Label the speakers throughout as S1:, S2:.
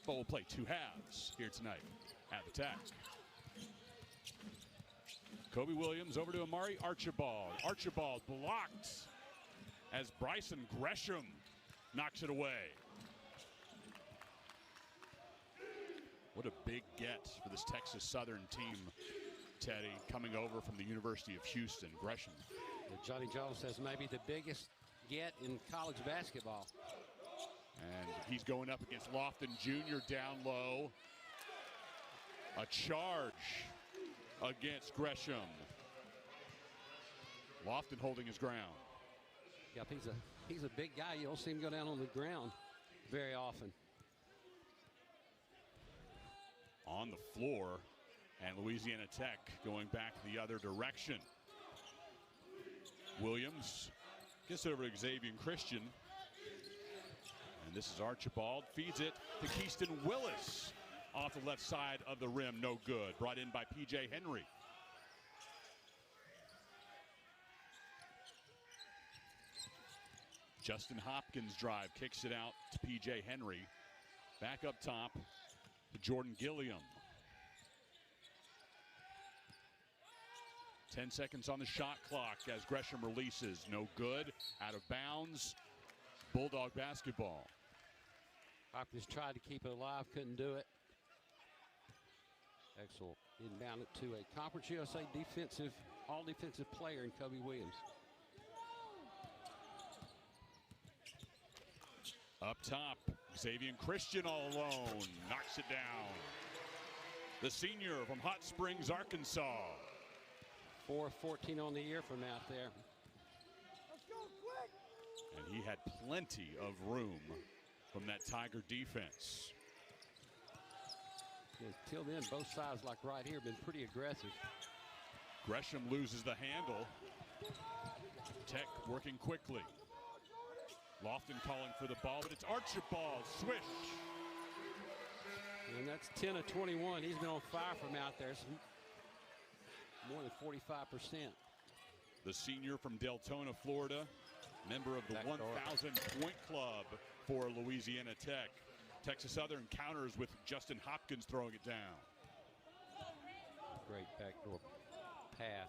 S1: Basketball will play 2 halves here tonight at the TAC. Kobe Williams over to Amari Archibald. Archibald blocked as Bryson Gresham knocks it away. What a big get for this Texas Southern team, Teddy, coming over from the University of Houston. Gresham.
S2: Johnny Jones says maybe the biggest get in college basketball.
S1: And he's going up against Lofton Jr. down low. A charge against Gresham. Lofton holding his ground.
S2: Yep, he's a big guy. You don't see him go down on the ground very often.
S1: On the floor, and Louisiana Tech going back the other direction. Williams gets over to Xavier Christian. And this is Archibald, feeds it to Keaston Willis off the left side of the rim, no good. Brought in by P.J. Henry. Justin Hopkins drive, kicks it out to P.J. Henry. Back up top to Jordan Gilliam. 10 seconds on the shot clock as Gresham releases, no good, out of bounds. Bulldog basketball.
S2: Hopkins tried to keep it alive, couldn't do it. Excellent. Inbound it to a Conference USA all defensive player in Kobe Williams.
S1: Up top, Xavier Christian all alone, knocks it down. The senior from Hot Springs, Arkansas.
S2: 4-14 on the year from out there.
S3: Let's go quick.
S1: And he had plenty of room from that Tiger defense.
S2: Until then, both sides, like right here, have been pretty aggressive.
S1: Gresham loses the handle. Tech working quickly. Lofton calling for the ball, but it's Archibald. Swish.
S2: And that's 10 of 21. He's been on fire from out there. It's more than 45%.
S1: The senior from Deltona, Florida, member of the 1,000 point club for Louisiana Tech. Texas Southern counters with Justin Hopkins throwing it down.
S2: Great backdoor pass.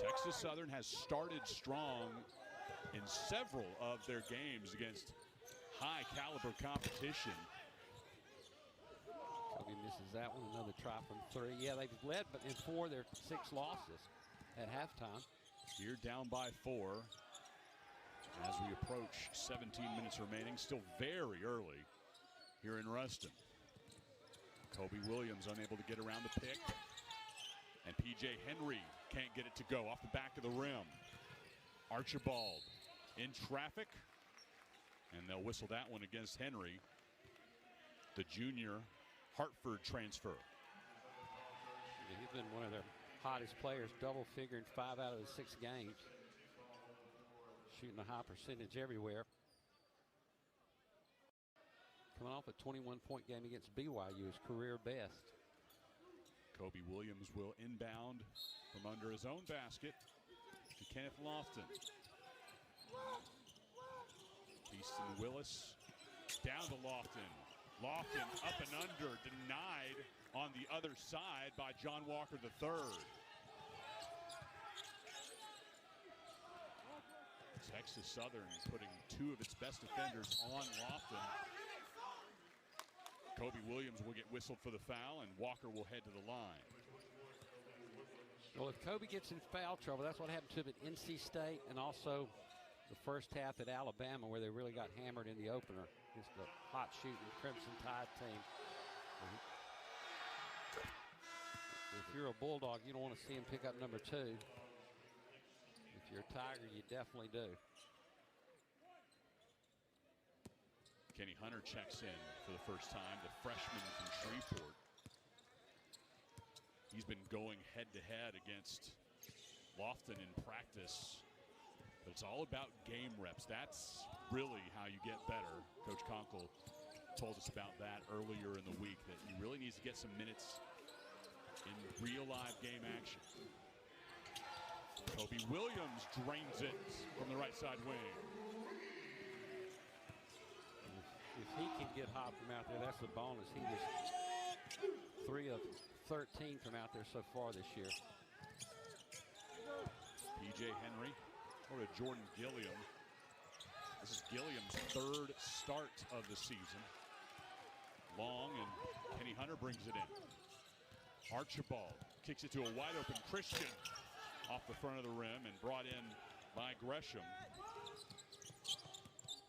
S1: Texas Southern has started strong in several of their games against high caliber competition.
S2: Kobe misses that one. Another try from 3. Yeah, they've led, but in 4 their 6 losses at halftime.
S1: Here down by 4 as we approach 17 minutes remaining. Still very early here in Ruston. Kobe Williams unable to get around the pick. And P.J. Henry can't get it to go off the back of the rim. Archibald in traffic. And they'll whistle that one against Henry. The junior Hartford transfer.
S2: Yeah, he's been one of their hottest players, double figure in 5 out of the 6 games. Shooting a high percentage everywhere. Coming off a 21-point game against BYU, his career best.
S1: Kobe Williams will inbound from under his own basket to Kenneth Lofton. Keaston Willis down to Lofton. Lofton up and under, denied on the other side by John Walker III. Texas Southern putting 2 of its best defenders on Lofton. Kobe Williams will get whistled for the foul, and Walker will head to the line.
S2: Well, if Kobe gets in foul trouble, that's what happened to him at NC State and also the first half at Alabama, where they really got hammered in the opener against the hot shooting Crimson Tide team. If you're a Bulldog, you don't want to see him pick up number 2. If you're a Tiger, you definitely do.
S1: Kenny Hunter checks in for the first time, the freshman from Shreveport. He's been going head-to-head against Lofton in practice. But it's all about game reps. That's really how you get better. Coach Conkle told us about that earlier in the week, that he really needs to get some minutes in real live game action. Kobe Williams drains it from the right side wing.
S2: get hot from out there. That's the bonus. He was 3 of 13 from out there so far this year.
S1: P.J. Henry or to Jordan Gilliam. This is Gilliam's 3rd start of the season. Long, and Kenny Hunter brings it in. Archibald kicks it to a wide open Christian off the front of the rim and brought in by Gresham.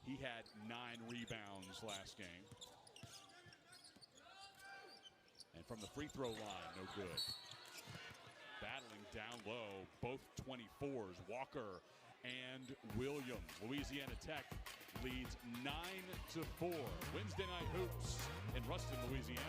S1: He had 9 rebounds last game. And from the free throw line, no good. Battling down low, both 24s, Walker and Williams. Louisiana Tech leads 9-4. Wednesday Night Hoops in Ruston, Louisiana.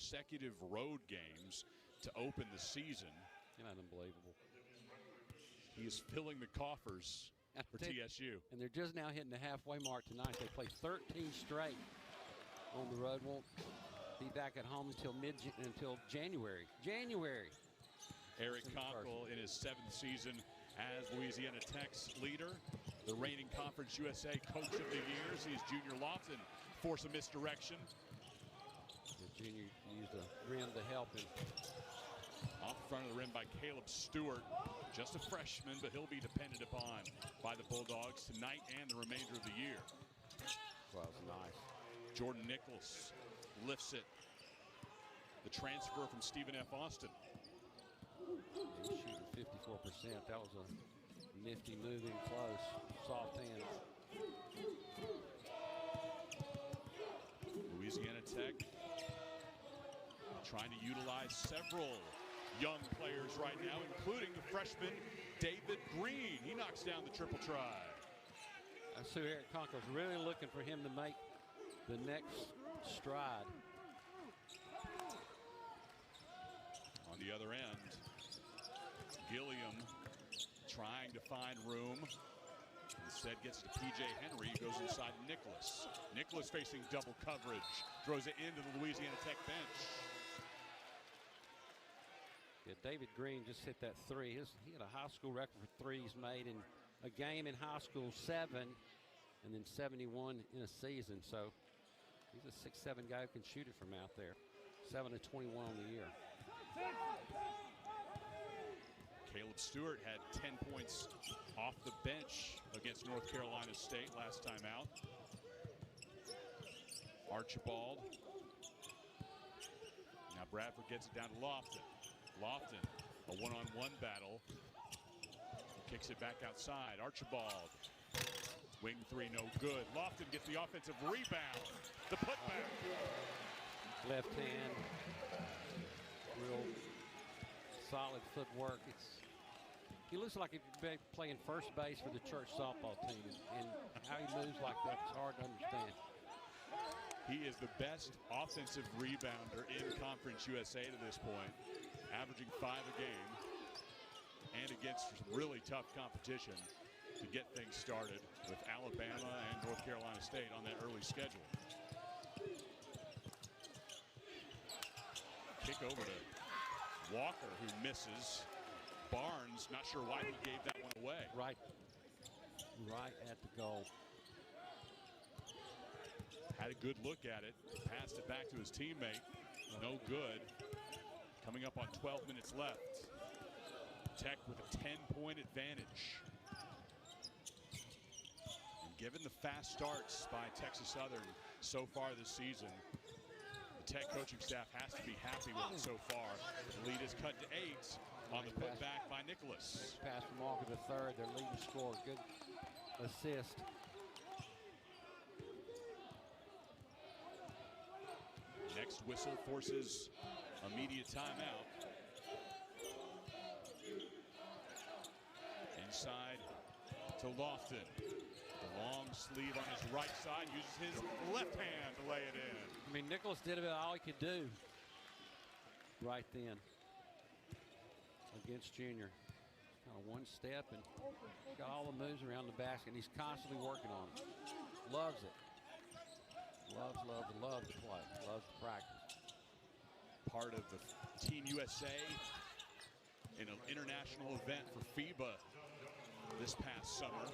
S1: consecutive road games to open the season.
S2: Isn't that unbelievable?
S1: He is filling the coffers for TSU.
S2: And they're just now hitting the halfway mark tonight. They play 13 straight on the road. Won't be back at home until January.
S1: Eric Conkle in his 7th season as Louisiana Tech's leader. the reigning Conference USA Coach of the Year, sees Junior Lofton force a misdirection.
S2: The junior used the rim to help him.
S1: Off the front of the rim by Caleb Stewart. Just a freshman, but he'll be depended upon by the Bulldogs tonight and the remainder of the year.
S2: Well, that was nice.
S1: Jordan Nichols lifts it. The transfer from Stephen F. Austin.
S2: He was shooting 54%. That was a nifty move in close. Soft hands.
S1: Louisiana Tech trying to utilize several young players right now, including the freshman David Green. He knocks down the triple try.
S2: I see Eric Conkl's really looking for him to make the next stride.
S1: On the other end, Gilliam trying to find room. Instead gets to P.J. Henry, goes inside Nicholas. Nicholas facing double coverage, throws it into the Louisiana Tech bench.
S2: Yeah, David Green just hit that three. He had a high school record for threes made in a game in high school, 7, and then 71 in a season. So he's a 6'7" guy who can shoot it from out there. 7 of 21 on the year.
S1: Caleb Stewart had 10 points off the bench against North Carolina State last time out. Archibald. Now Bradford gets it down to Lofton. Lofton, a one-on-one battle. Kicks it back outside. Archibald. Wing three, no good. Lofton gets the offensive rebound. The putback.
S2: Left hand. Real solid footwork. He looks like he'd be playing first base for the church softball team, and how he moves like that is hard to understand.
S1: He is the best offensive rebounder in Conference USA to this point, averaging 5 a game, and against really tough competition to get things started with Alabama and North Carolina State on that early schedule. Kick over to Walker, who misses. Barnes, not sure why he gave that one away.
S2: Right at the goal.
S1: Had a good look at it, passed it back to his teammate. No good. Coming up on 12 minutes left. Tech with a 10-point advantage. And given the fast starts by Texas Southern so far this season, the Tech coaching staff has to be happy with it so far. The lead is cut to 8 on the putback by Nicholas.
S2: Pass from Walker to third, their leading scorer. Good assist.
S1: Next whistle forces immediate timeout. Inside to Lofton. The long sleeve on his right side, uses his left hand to lay it in.
S2: I mean, Nicholas did about all he could do right then against Junior. Kind of one step and got all the moves around the basket. He's constantly working on it. Loves it. Loves to play. Loves to practice.
S1: Part of the Team USA in an international event for FIBA this past summer.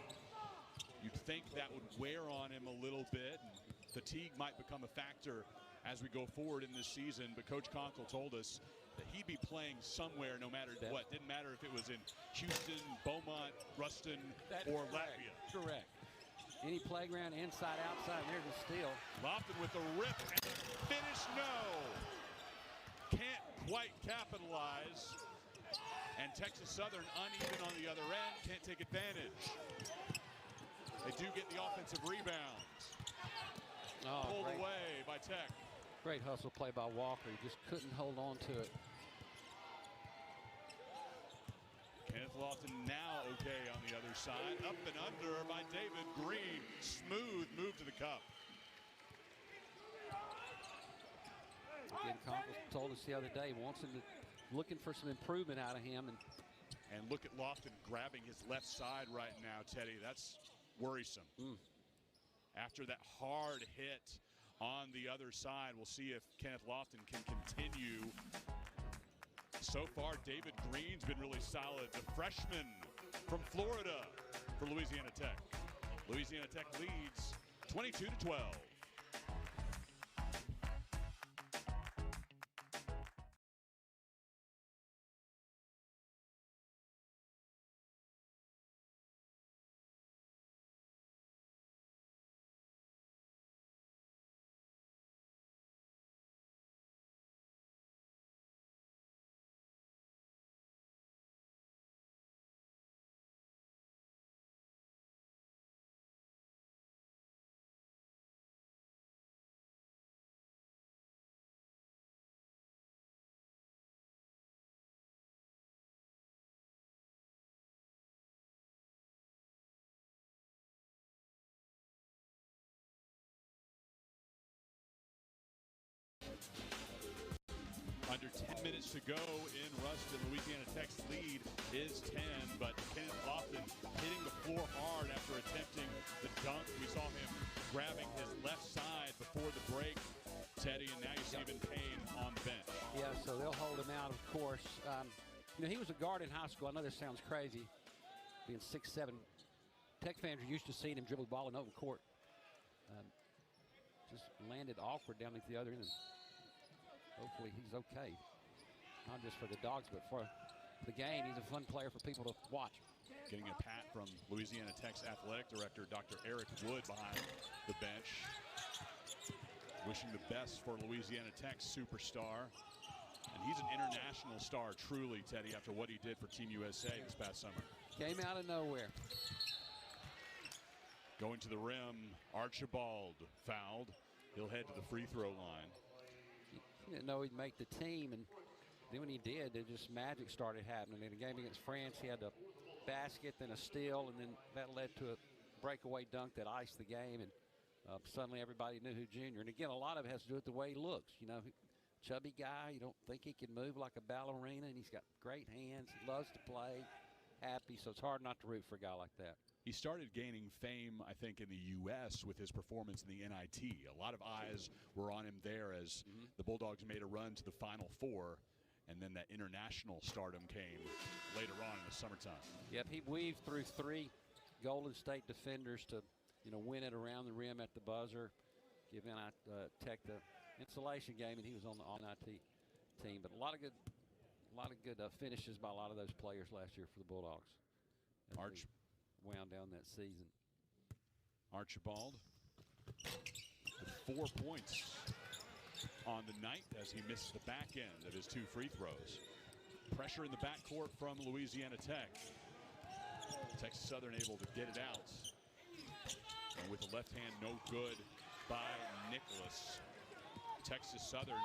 S1: You'd think that would wear on him a little bit, and fatigue might become a factor as we go forward in this season, but Coach Conkle told us that he'd be playing somewhere no matter what. Didn't matter if it was in Houston, Beaumont, Ruston, or Latvia.
S2: Correct. Any playground, inside, outside, there's a steal.
S1: Lofton with the rip and the finish, no. Can't quite capitalize. And Texas Southern uneven on the other end, can't take advantage. They do get the offensive rebound. Pulled away by Tech.
S2: Great hustle play by Walker. He just couldn't hold on to it.
S1: Kenneth Lofton now okay on the other side. Up and under by David Green. Smooth move to the cup.
S2: Again, Conklin told us the other day, wants him to, looking for some improvement out of him.
S1: And look at Lofton grabbing his left side right now, Teddy. That's worrisome. After that hard hit on the other side, we'll see if Kenneth Lofton can continue. So far, David Green's been really solid. The freshman from Florida for Louisiana Tech. Louisiana Tech leads 22-12. Under 10 minutes to go in Ruston. Louisiana Tech's lead is 10, but Kenneth Lofton hitting the floor hard after attempting the dunk. We saw him grabbing his left side before the break, Teddy, and now you see him in pain on the bench.
S2: Yeah, so they'll hold him out, of course. You know, he was a guard in high school. I know this sounds crazy, being 6'7". Tech fans are used to seeing him dribble the ball in open court. Just landed awkward down at the other end. Hopefully he's okay. Not just for the Dogs, but for the game. He's a fun player for people to watch.
S1: Getting a pat from Louisiana Tech's athletic director, Dr. Eric Wood, behind the bench. Wishing the best for Louisiana Tech's superstar. And he's an international star, truly, Teddy, after what he did for Team USA this past summer.
S2: Came out of nowhere.
S1: Going to the rim, Archibald fouled. He'll head to the free throw line.
S2: He didn't know he'd make the team, and then when he did, just magic started happening. In a game against France, he had a basket, then a steal, and then that led to a breakaway dunk that iced the game, and suddenly everybody knew who Junior. And again, a lot of it has to do with the way he looks. You know, chubby guy, you don't think he can move like a ballerina, and he's got great hands. He loves to play, happy, so it's hard not to root for a guy like that.
S1: He started gaining fame, I think, in the U.S. with his performance in the NIT. A lot of eyes were on him there as the Bulldogs made a run to the Final Four, and then that international stardom came later on in the summertime.
S2: Yep, he weaved through 3 Golden State defenders to, you know, win it around the rim at the buzzer, give Tech the insulation game, and he was on the all-NIT team. But a lot of good finishes by a lot of those players last year for the Bulldogs. Wound down that season.
S1: Archibald with 4 points on the night as he misses the back end of his 2 free throws. Pressure in the backcourt from Louisiana Tech. Texas Southern able to get it out. And with the left hand, no good by Nicholas. Texas Southern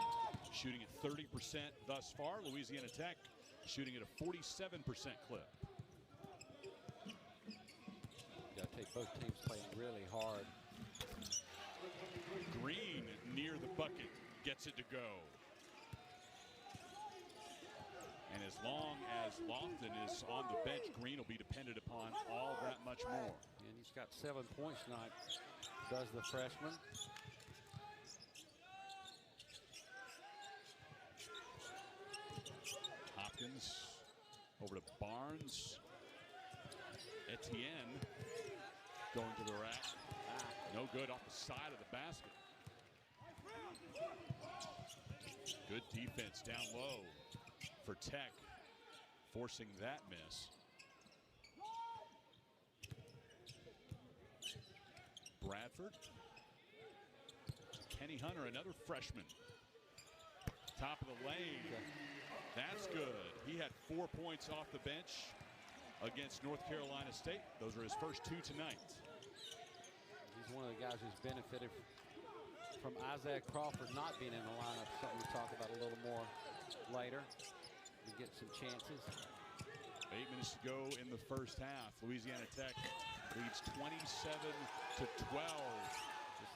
S1: shooting at 30% thus far. Louisiana Tech shooting at a 47% clip.
S2: Both teams playing really hard.
S1: Green near the bucket gets it to go. And as long as Lofton is on the bench, Green will be dependent upon all that much more.
S2: And he's got 7 points tonight, does the freshman.
S1: Hopkins over to Barnes. Etienne going to the rack. No good off the side of the basket. Good defense down low for Tech, forcing that miss. Bradford. Kenny Hunter, another freshman. Top of the lane. That's good. He had 4 points off the bench against North Carolina State. Those are his first 2 tonight.
S2: He's one of the guys who's benefited from Isaiah Crawford not being in the lineup, something we'll talk about a little more later. We get some chances.
S1: 8 minutes to go in the first half. Louisiana Tech leads 27-12.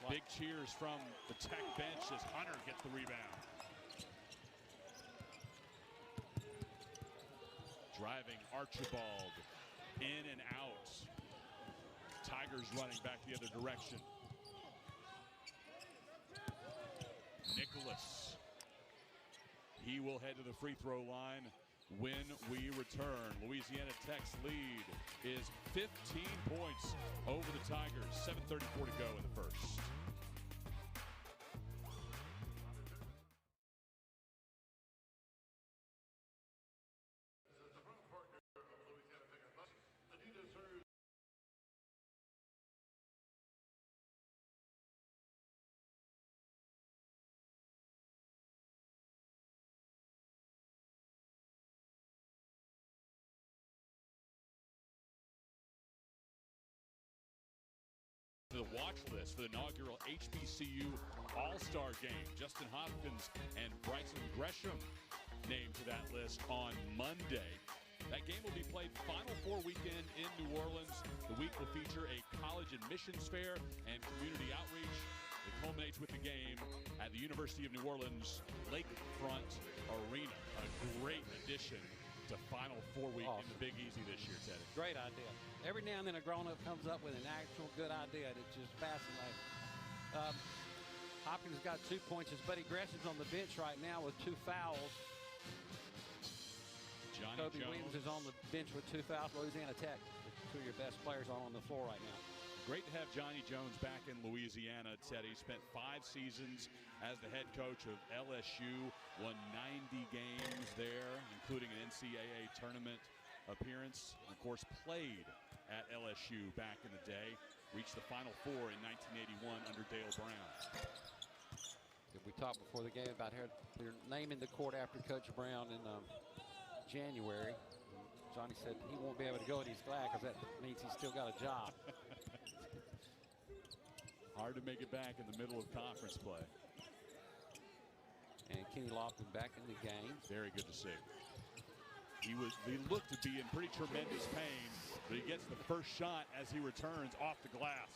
S1: Big cheers from the Tech bench as Hunter gets the rebound. Driving Archibald in and out. Tigers running back the other direction. Nicholas. He will head to the free throw line when we return. Louisiana Tech's lead is 15 points over the Tigers. 7:34 to go in the first. The watch list for the inaugural HBCU All-Star Game. Justin Hopkins and Bryson Gresham named to that list on Monday. That game will be played Final Four weekend in New Orleans. The week will feature a college admissions fair and community outreach. It culminates with the game at the University of New Orleans Lakefront Arena. A great addition to Final Four week in the Big Easy this year, Teddy.
S2: Great idea. Every now and then a grown-up comes up with an actual good idea that's just fascinating. Hopkins got 2 points. His buddy Gresham's on the bench right now with 2 fouls. Kobe Williams is on the bench with 2 fouls. Louisiana Tech, 2 of your best players on the floor right now.
S1: Great to have Johnny Jones back in Louisiana, Teddy. Spent 5 seasons as the head coach of LSU, won 90 games there, including an NCAA tournament appearance. And of course, played at LSU back in the day. Reached the Final Four in 1981 under Dale Brown.
S2: We talked before the game about how they're naming the court after Coach Brown in January. Johnny said he won't be able to go, and he's glad because that means he's still got a job.
S1: Hard to make it back in the middle of conference play.
S2: And Kenny Lofton back in the game.
S1: Very good to see. He looked to be in pretty tremendous pain, but he gets the first shot as he returns off the glass.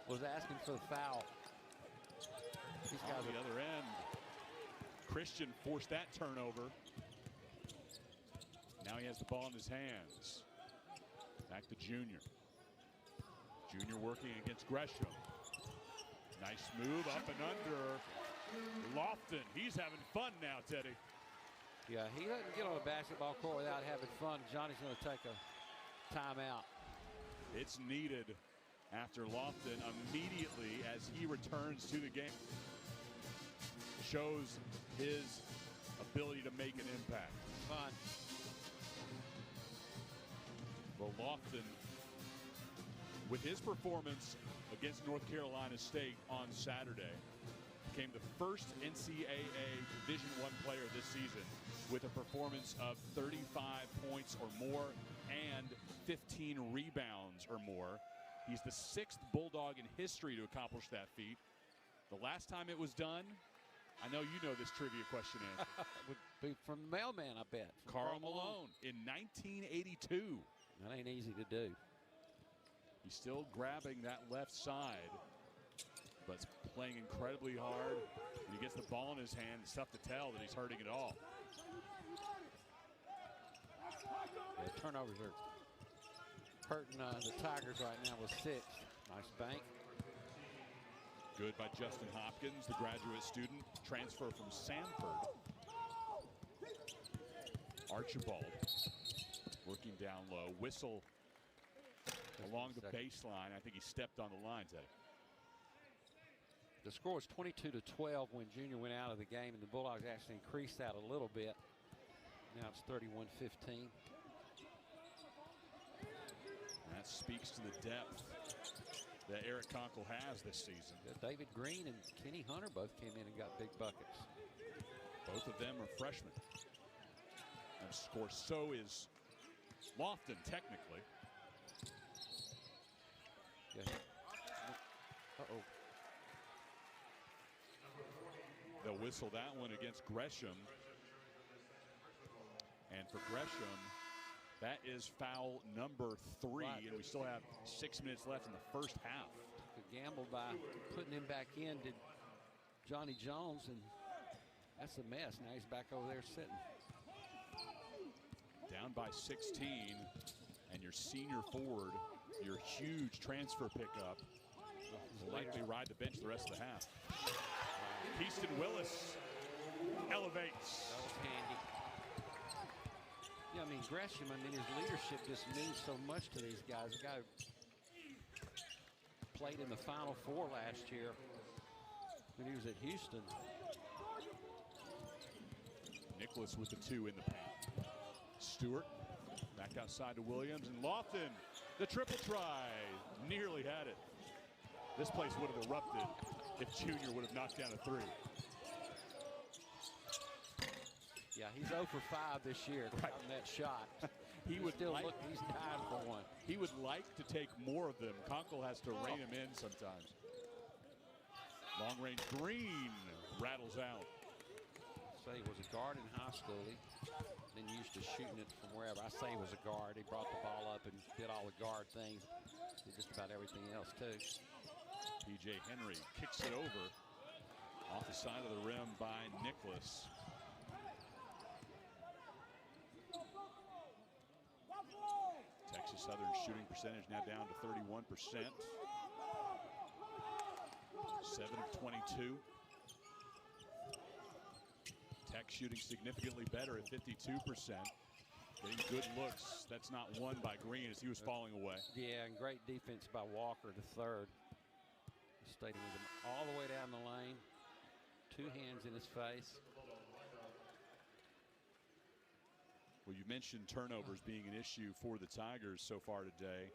S2: was asking for the foul. These guys
S1: on the other end. Christian forced that turnover. Now he has the ball in his hands. Back to Junior. Junior working against Gresham. Nice move up and under. Lofton, he's having fun now, Teddy.
S2: Yeah, he doesn't get on a basketball court without having fun. Johnny's going to take a timeout.
S1: It's needed after Lofton immediately as he returns to the game. Shows his ability to make an impact.
S2: Fun.
S1: Well, Lofton, with his performance against North Carolina State on Saturday, became the first NCAA Division I player this season with a performance of 35 points or more and 15 rebounds or more. He's the 6th Bulldog in history to accomplish that feat. The last time it was done, I know you know this trivia question is.
S2: Would be from the mailman, I bet.
S1: Karl Malone in 1982.
S2: That ain't easy to do.
S1: He's still grabbing that left side, but playing incredibly hard. When he gets the ball in his hand, it's tough to tell that he's hurting it all.
S2: Yeah, turnovers are hurting the Tigers right now with 6. Nice bank.
S1: Good by Justin Hopkins, the graduate student, transfer from Samford. Archibald working down low. Whistle along the baseline. I think he stepped on the line today.
S2: The score was 22-12 when Junior went out of the game, and the Bulldogs actually increased that a little bit. Now it's 31-15.
S1: That speaks to the depth that Eric Conkle has this season.
S2: David Green and Kenny Hunter both came in and got big buckets.
S1: Both of them are freshmen. And of course, so is Lofton, technically.
S2: Yeah. Uh-oh.
S1: They'll whistle that one against Gresham. And for Gresham, that is foul number 3, and we still have 6 minutes left in the first half.
S2: Took a gamble by putting him back in, did Johnny Jones, and that's a mess. Now he's back over there sitting.
S1: Down by 16, and your senior forward, your huge transfer pickup, will likely ride the bench the rest of the half. Keaston Willis elevates.
S2: That was handy. Yeah, I mean, Gresham, I mean, his leadership just means so much to these guys. The guy played in the Final Four last year when he was at Houston.
S1: Nicholas with the 2 in the paint. Stewart back outside to Williams, and Lofton, the triple try, nearly had it. This place would have erupted if Junior would have knocked down a 3.
S2: Yeah, he's 0 for 5 this year on that shot.
S1: He would
S2: still
S1: like,
S2: look, he's dying for one.
S1: He would like to take more of them. Conkle has to rein him in sometimes. Long range Green rattles out.
S2: Say he was a guard in high school. He been used to shooting it from wherever. I say he was a guard. He brought the ball up and did all the guard things. Did just about everything else too.
S1: P.J. Henry kicks it over off the side of the rim by Nicholas. Texas Southern shooting percentage now down to 31%. 7 of 22. Tech shooting significantly better at 52%. Getting good looks. That's not one by Green as he was falling away.
S2: Yeah, and great defense by Walker, the third. Stayed with him all the way down the lane. 2 hands in his face.
S1: Well, you mentioned turnovers being an issue for the Tigers so far today.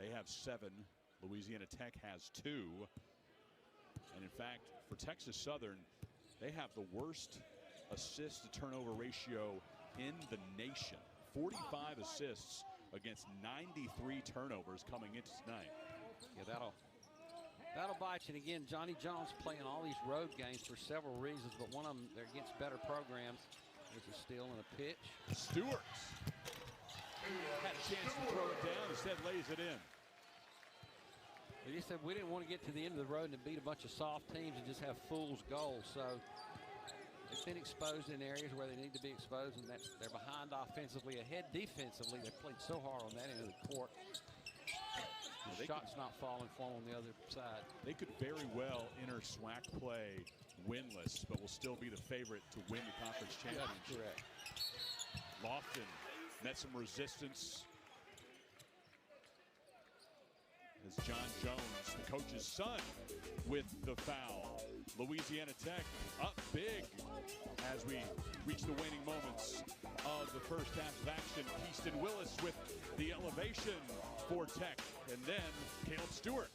S1: They have 7. Louisiana Tech has 2. And in fact, for Texas Southern, they have the worst assist to turnover ratio in the nation. 45 assists against 93 turnovers coming into tonight.
S2: Yeah, that'll bite you. And again, Johnny Jones playing all these road games for several reasons, but one of them, they're against better programs. There's a steal and a pitch.
S1: Stewart had a chance to throw it down, instead lays it in.
S2: He said we didn't want to get to the end of the road and beat a bunch of soft teams and just have fool's goals. So they've been exposed in areas where they need to be exposed, and they're behind offensively, ahead defensively. They played so hard on that end of the court. The shot's not falling for them on the other side. They
S1: could very well enter SWAC play winless, but will still be the favorite to win the conference championship.
S2: That's correct.
S1: Lofton met some resistance as John Jones, the coach's son, with the foul. Louisiana Tech up big as we reach the waning moments of the first half of action. Keaston Willis with the elevation for Tech, and then Caleb Stewart.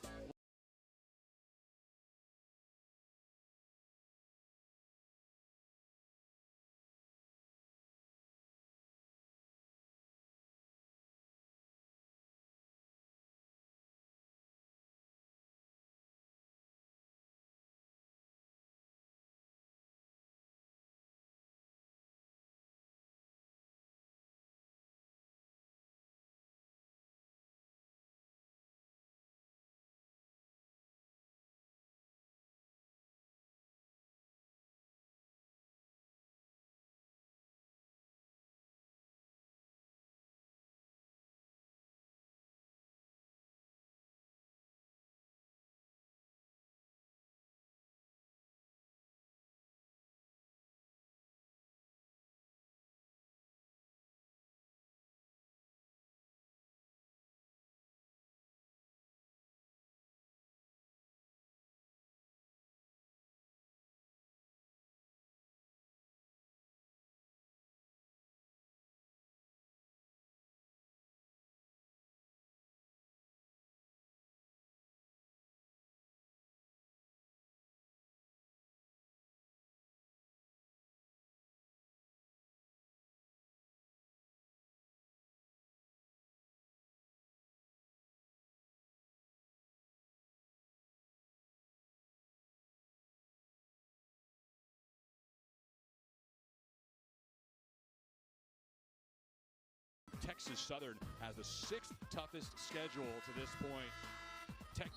S1: Texas Southern has the 6th toughest schedule to this point.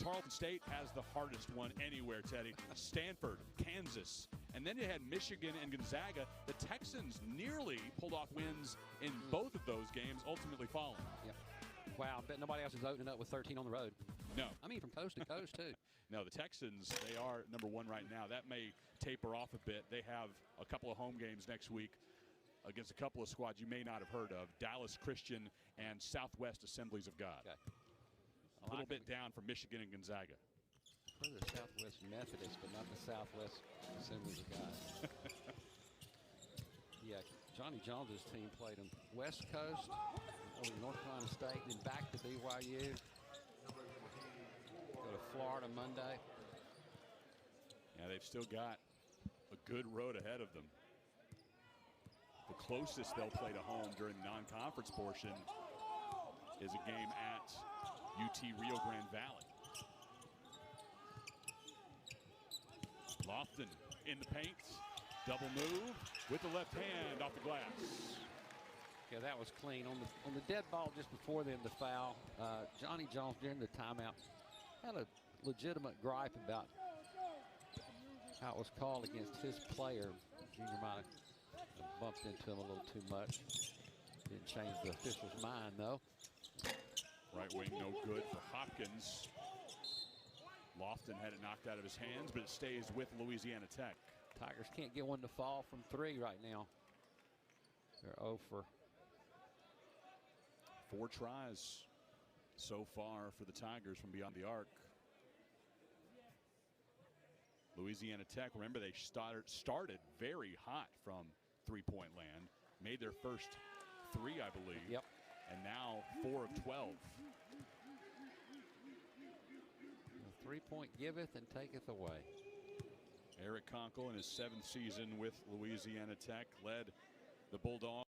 S1: Tarleton State has the hardest one anywhere, Teddy. Stanford, Kansas, and then you had Michigan and Gonzaga. The Texans nearly pulled off wins in both of those games, ultimately falling.
S2: Yep. Wow, I bet nobody else is opening up with 13 on the road.
S1: No.
S2: I mean, from coast to coast, too.
S1: No, the Texans, they are #1 right now. That may taper off a bit. They have a couple of home games next week. against a couple of squads you may not have heard of, Dallas Christian and Southwest Assemblies of God.
S2: Okay.
S1: A little bit down from Michigan and Gonzaga.
S2: For the Southwest Methodist, but not the Southwest Assemblies of God. Yeah, Johnny Jones's team played them West Coast, over North Carolina State, then back to BYU. Go to Florida Monday.
S1: Yeah, they've still got a good road ahead of them. The closest they'll play to home during the non-conference portion is a game at UT Rio Grande Valley. Lofton in the paint, double move with the left hand off the glass.
S2: Yeah, that was clean. On the dead ball just before them, the foul. Johnny Jones during the timeout had a legitimate gripe about how it was called against his player. Junior might have bumped into him a little too much. Didn't change the official's mind, though.
S1: Right wing no good for Hopkins. Lofton had it knocked out of his hands, but it stays with Louisiana Tech.
S2: Tigers can't get one to fall from 3 right now. They're 0 for
S1: 4 tries so far for the Tigers from beyond the arc. Louisiana Tech, remember they started very hot from three-point land. Made their first 3, I believe.
S2: Yep.
S1: And now 4 of 12.
S2: A 3-point giveth and taketh away.
S1: Eric Conkle in his 7th season with Louisiana Tech led the Bulldogs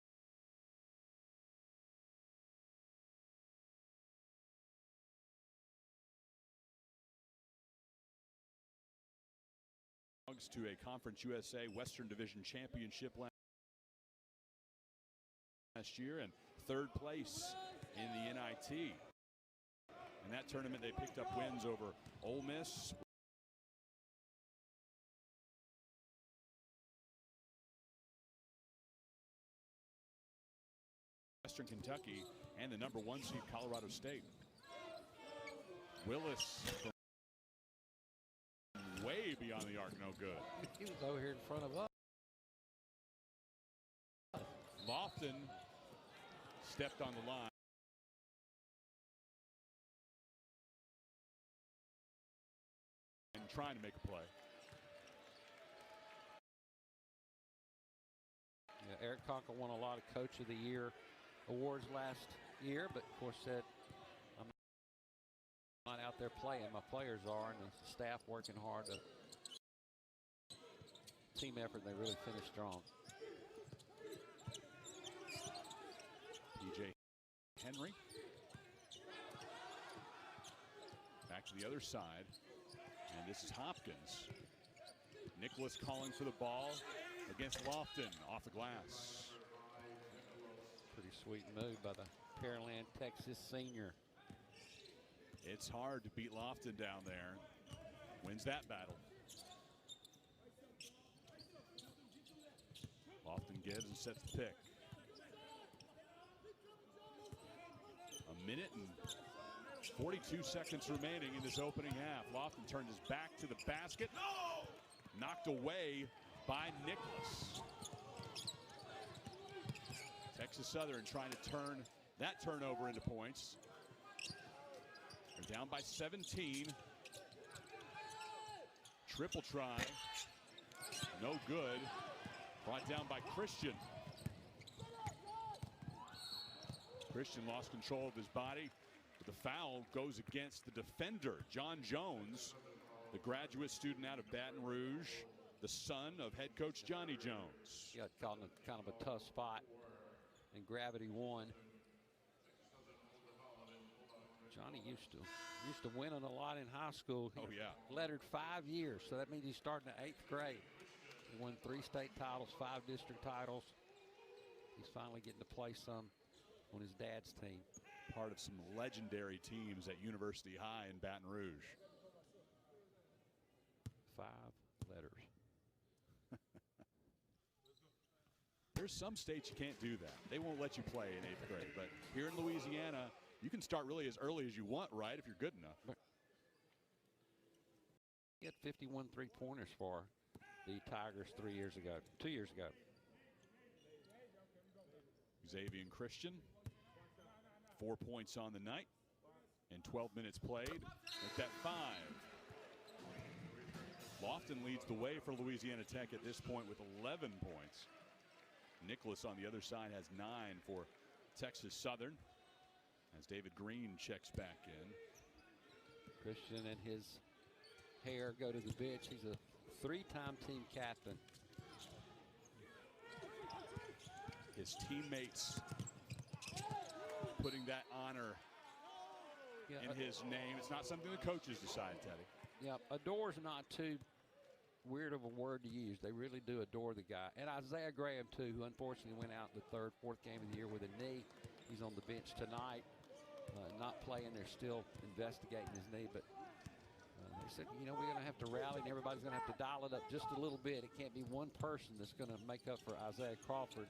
S1: to a Conference USA Western Division Championship last year and 3rd place in the NIT. In that tournament, they picked up wins over Ole Miss, Western Kentucky, and the #1 seed Colorado State. Willis from way beyond the arc, no good.
S2: He was over here in front of us.
S1: Lofton stepped on the line. And trying to make a play.
S2: Yeah, Eric Conkle won a lot of Coach of the Year awards last year, but of course said, I'm not out there playing. My players are, and the staff working hard. To team effort, they really finished strong.
S1: PJ Henry. Back to the other side. And this is Hopkins. Nicholas calling for the ball against Lofton off the glass.
S2: Pretty sweet move by the Pearland, Texas senior.
S1: It's hard to beat Lofton down there. Wins that battle. Lofton gives and sets the pick. A minute and 42 seconds remaining in this opening half. Lofton turned his back to the basket. No! Knocked away by Nicholas. Texas Southern trying to turn that turnover into points. They're down by 17. Triple try. No good. Brought down by Christian. Christian lost control of his body. But the foul goes against the defender, John Jones, the graduate student out of Baton Rouge, the son of head coach Johnny Jones.
S2: Got caught in kind of a tough spot, and gravity won. Johnny used to winning a lot in high school.
S1: Oh yeah.
S2: Lettered 5 years, so that means he's starting at 8th grade. He won 3 state titles, 5 district titles. He's finally getting to play some on his dad's team.
S1: Part of some legendary teams at University High in Baton Rouge.
S2: 5 letters.
S1: There's some states you can't do that. They won't let you play in 8th grade. But here in Louisiana, you can start really as early as you want, right, if you're good enough.
S2: He had 51 three-pointers for the Tigers 2 years ago.
S1: Xavier Christian, 4 points on the night in 12 minutes played. At that 5. Lofton leads the way for Louisiana Tech at this point with 11 points. Nicholas on the other side has 9 for Texas Southern as David Green checks back in.
S2: Christian and his hair go to the bench. He's a 3-time team captain.
S1: His teammates putting that honor in his name. It's not something the coaches decide, Teddy.
S2: Yeah, adore's not too weird of a word to use. They really do adore the guy. And Isaiah Graham, too, who unfortunately went out in the 3rd, 4th game of the year with a knee. He's on the bench tonight, not playing. They're still investigating his knee. But they said, you know, we're going to have to rally, and everybody's going to have to dial it up just a little bit. It can't be one person that's going to make up for Isaiah Crawford,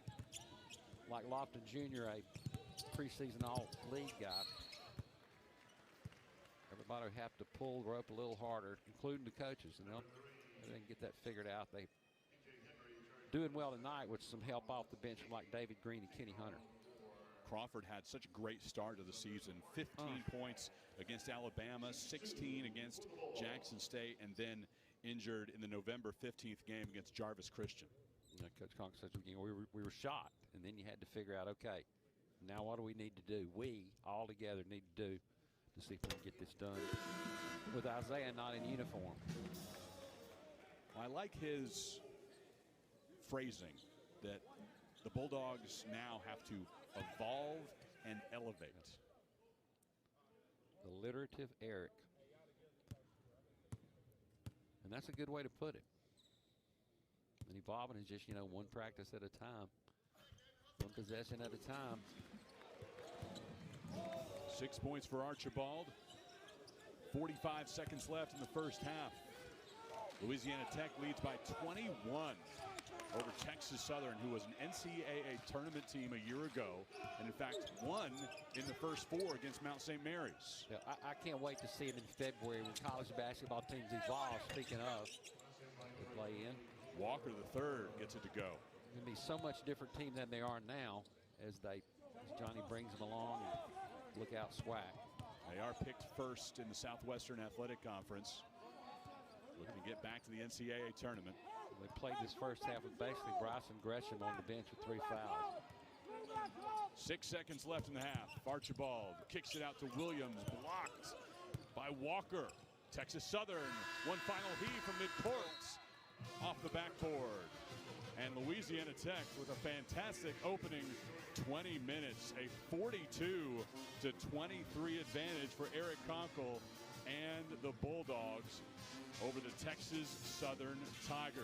S2: like Lofton Jr., a preseason all-league guy. Everybody will have to pull the rope a little harder, including the coaches. You know, they can get that figured out. They doing well tonight with some help off the bench from like David Green and Kenny Hunter.
S1: Crawford had such a great start to the season. 15 points against Alabama, 16 against Jackson State, and then injured in the November 15th game against Jarvis Christian.
S2: You know, Coach Conk said, you know, we were shot, and then you had to figure out, okay, now what do we need to do? We all together need to do to see if we can get this done with Isaiah not in uniform.
S1: I like his phrasing that the Bulldogs now have to evolve and elevate.
S2: The alliterative Eric. And that's a good way to put it. And evolving is just, you know, one practice at a time, one possession at a time.
S1: 6 points for Archibald. 45 seconds left in the first half. Louisiana Tech leads by 21 over Texas Southern, who was an NCAA tournament team a year ago, and in fact won in the first 4 against Mount St. Mary's.
S2: Yeah, I can't wait to see them in February when college basketball teams evolve. Speaking of, they play in.
S1: Walker III gets it to go.
S2: It's going to be so much different team than they are now as Johnny brings them along. And look out, SWAC.
S1: They are picked first in the Southwestern Athletic Conference. Looking to get back to the NCAA tournament.
S2: They played this first half with basically Bryson Gresham on the bench with 3 fouls.
S1: 6 seconds left in the half. Archibald kicks it out to Williams, blocked by Walker. Texas Southern, one final heave from midcourt, off the backboard. And Louisiana Tech with a fantastic opening 20 minutes, a 42-23 advantage for Eric Conkle and the Bulldogs over the Texas Southern Tigers.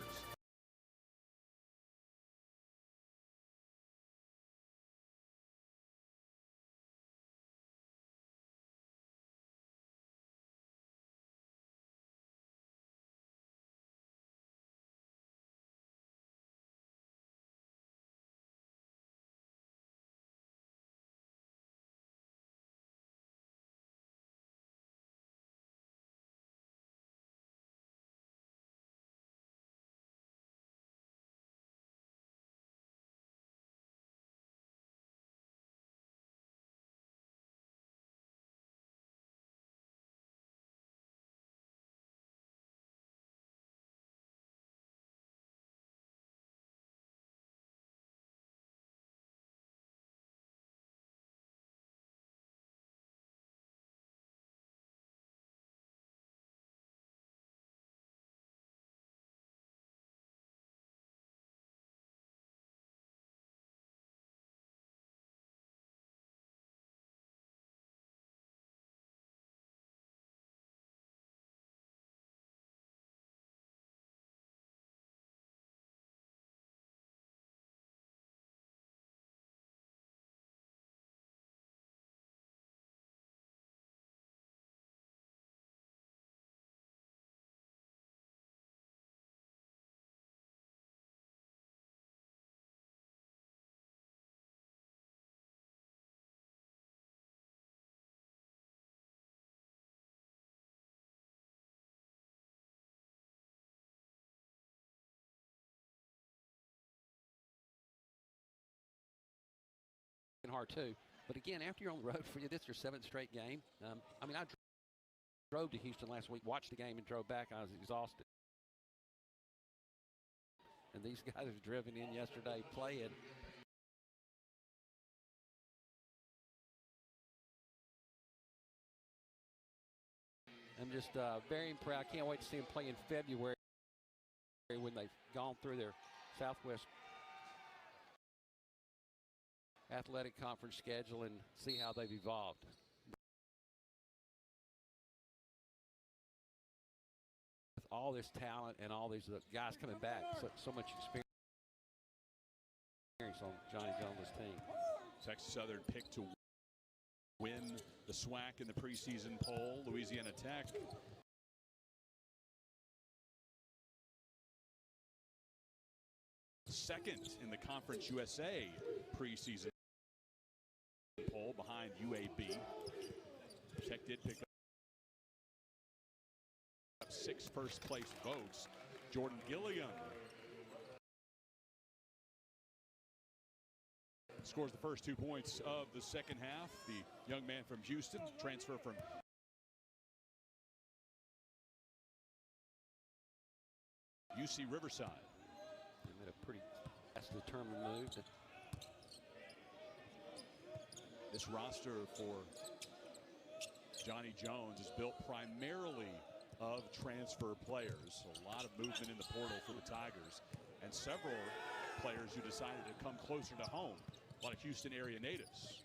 S2: hard too. But again, after you're on the road for you, this is your 7th straight game. I mean, I drove to Houston last week, watched the game, and drove back. I was exhausted. And these guys have driven in yesterday playing. I'm just very impressed. I can't wait to see them play in February when they've gone through their Southwest Athletic Conference schedule and see how they've evolved. With all this talent and all these guys coming back, so much experience on Johnny Jones' team.
S1: Texas Southern picked to win the SWAC in the preseason poll. Louisiana Tech second in the Conference USA preseason poll behind UAB. Tech did pick up 6 first-place votes. Jordan Gilliam scores the first 2 points of the second half. The young man from Houston, transfer from UC Riverside.
S2: They made a pretty determined move.
S1: This roster for Johnny Jones is built primarily of transfer players. A lot of movement in the portal for the Tigers, and several players who decided to come closer to home. A lot of Houston area natives.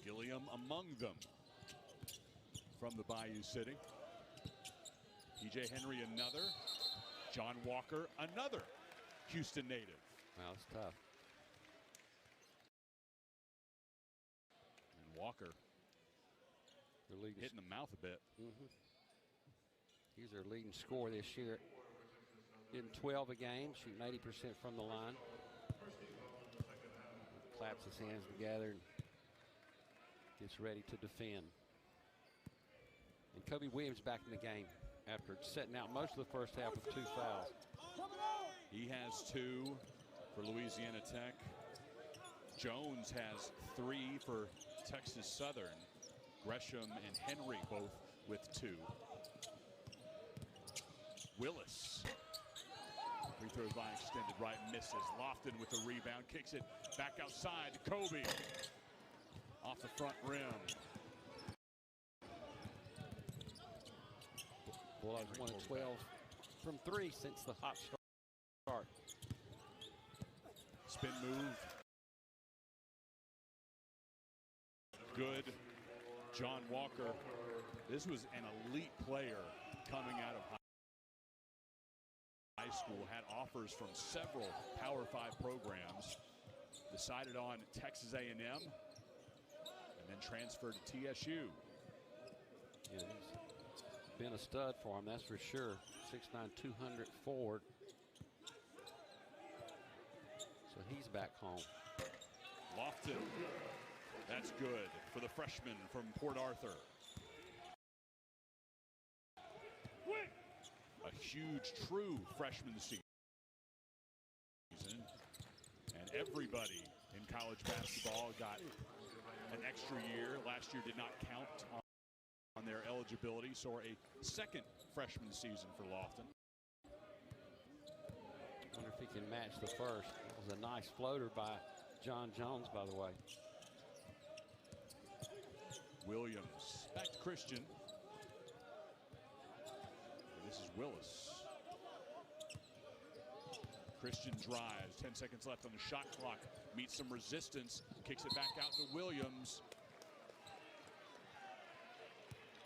S1: Gilliam among them from the Bayou City. PJ Henry another. John Walker another Houston native.
S2: Wow, that's tough.
S1: And Walker hitting the mouth a bit.
S2: He's their leading scorer this year. Getting 12 a game, shooting 80% from the line. Claps his hands together and gets ready to defend. And Kobe Williams back in the game after setting out most of the first half with 2 fouls.
S1: He has 2 for Louisiana Tech. Jones has 3 for Texas Southern. Gresham and Henry both with 2. Willis. Free throws by extended right, misses. Lofton with the rebound, kicks it back outside to Kobe. Off the front rim.
S2: Bulldogs 1 of 12 from 3 since the hot start.
S1: Spin move. Good. John Walker. This was an elite player coming out of high school. Had offers from several Power 5 programs. Decided on Texas A&M. And then transferred to TSU.
S2: Yeah, he's been a stud for him, that's for sure. 6'9", 200 forward. So he's back home.
S1: Lofton. That's good for the freshman from Port Arthur. A huge, true freshman season. And everybody in college basketball got an extra year. Last year did not count on their eligibility, so a second freshman season for Lofton.
S2: Wonder if he can match the first. It was a nice floater by John Jones, by the way.
S1: Williams back to Christian. And this is Willis. Christian drives, 10 seconds left on the shot clock. Meets some resistance, kicks it back out to Williams.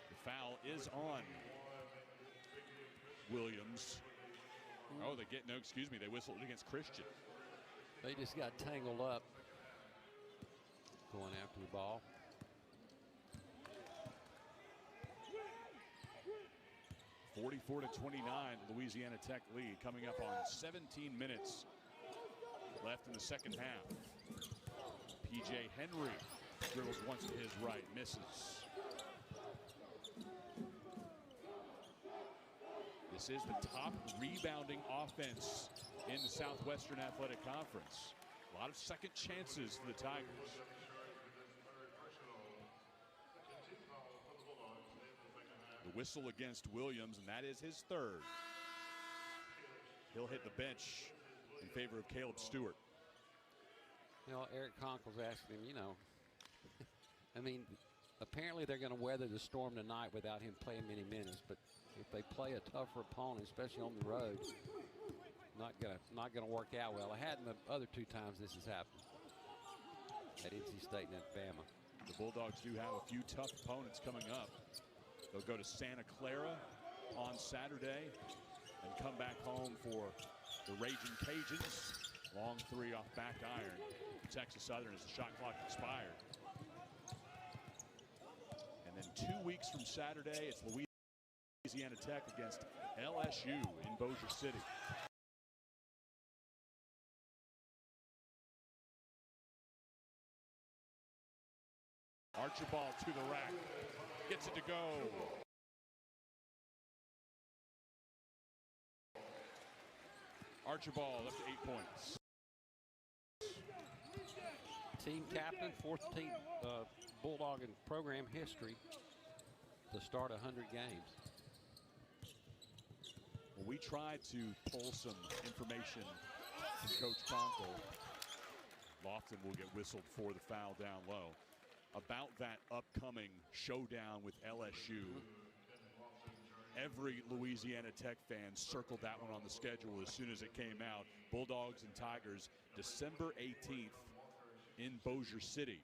S1: The foul is on Williams. Oh, they get, no, excuse me, they whistled against Christian.
S2: They just got tangled up going after the ball.
S1: 44-29, Louisiana Tech lead, coming up on 17 minutes left in the second half. PJ Henry dribbles once to his right, misses. This is the top rebounding offense in the Southwestern Athletic Conference. A lot of second chances for the Tigers. The whistle against Williams, and that is his third. He'll hit the bench in favor of Caleb Stewart.
S2: You know, Eric Conkle's asking him, you know, I mean, apparently they're going to weather the storm tonight without him playing many minutes, but if they play a tougher opponent, especially on the road, not gonna work out well. It hadn't the other two times this has happened at NC State and at Bama.
S1: The Bulldogs do have a few tough opponents coming up. They'll go to Santa Clara on Saturday and come back home for the Raging Cajuns. Long three off back iron. Texas Southern as the shot clock expired. And then 2 weeks from Saturday, it's Louisiana Tech against LSU in Bossier City. Archibald to the rack, gets it to go. Archibald up to 8 points.
S2: Team captain, fourth team Bulldog in program history to start 100 games.
S1: Well, we tried to pull some information from Coach Conkle. Lofton will get whistled for the foul down low. About that upcoming showdown with LSU. Every Louisiana Tech fan circled that one on the schedule as soon as it came out. Bulldogs and Tigers, December 18th in Bossier City.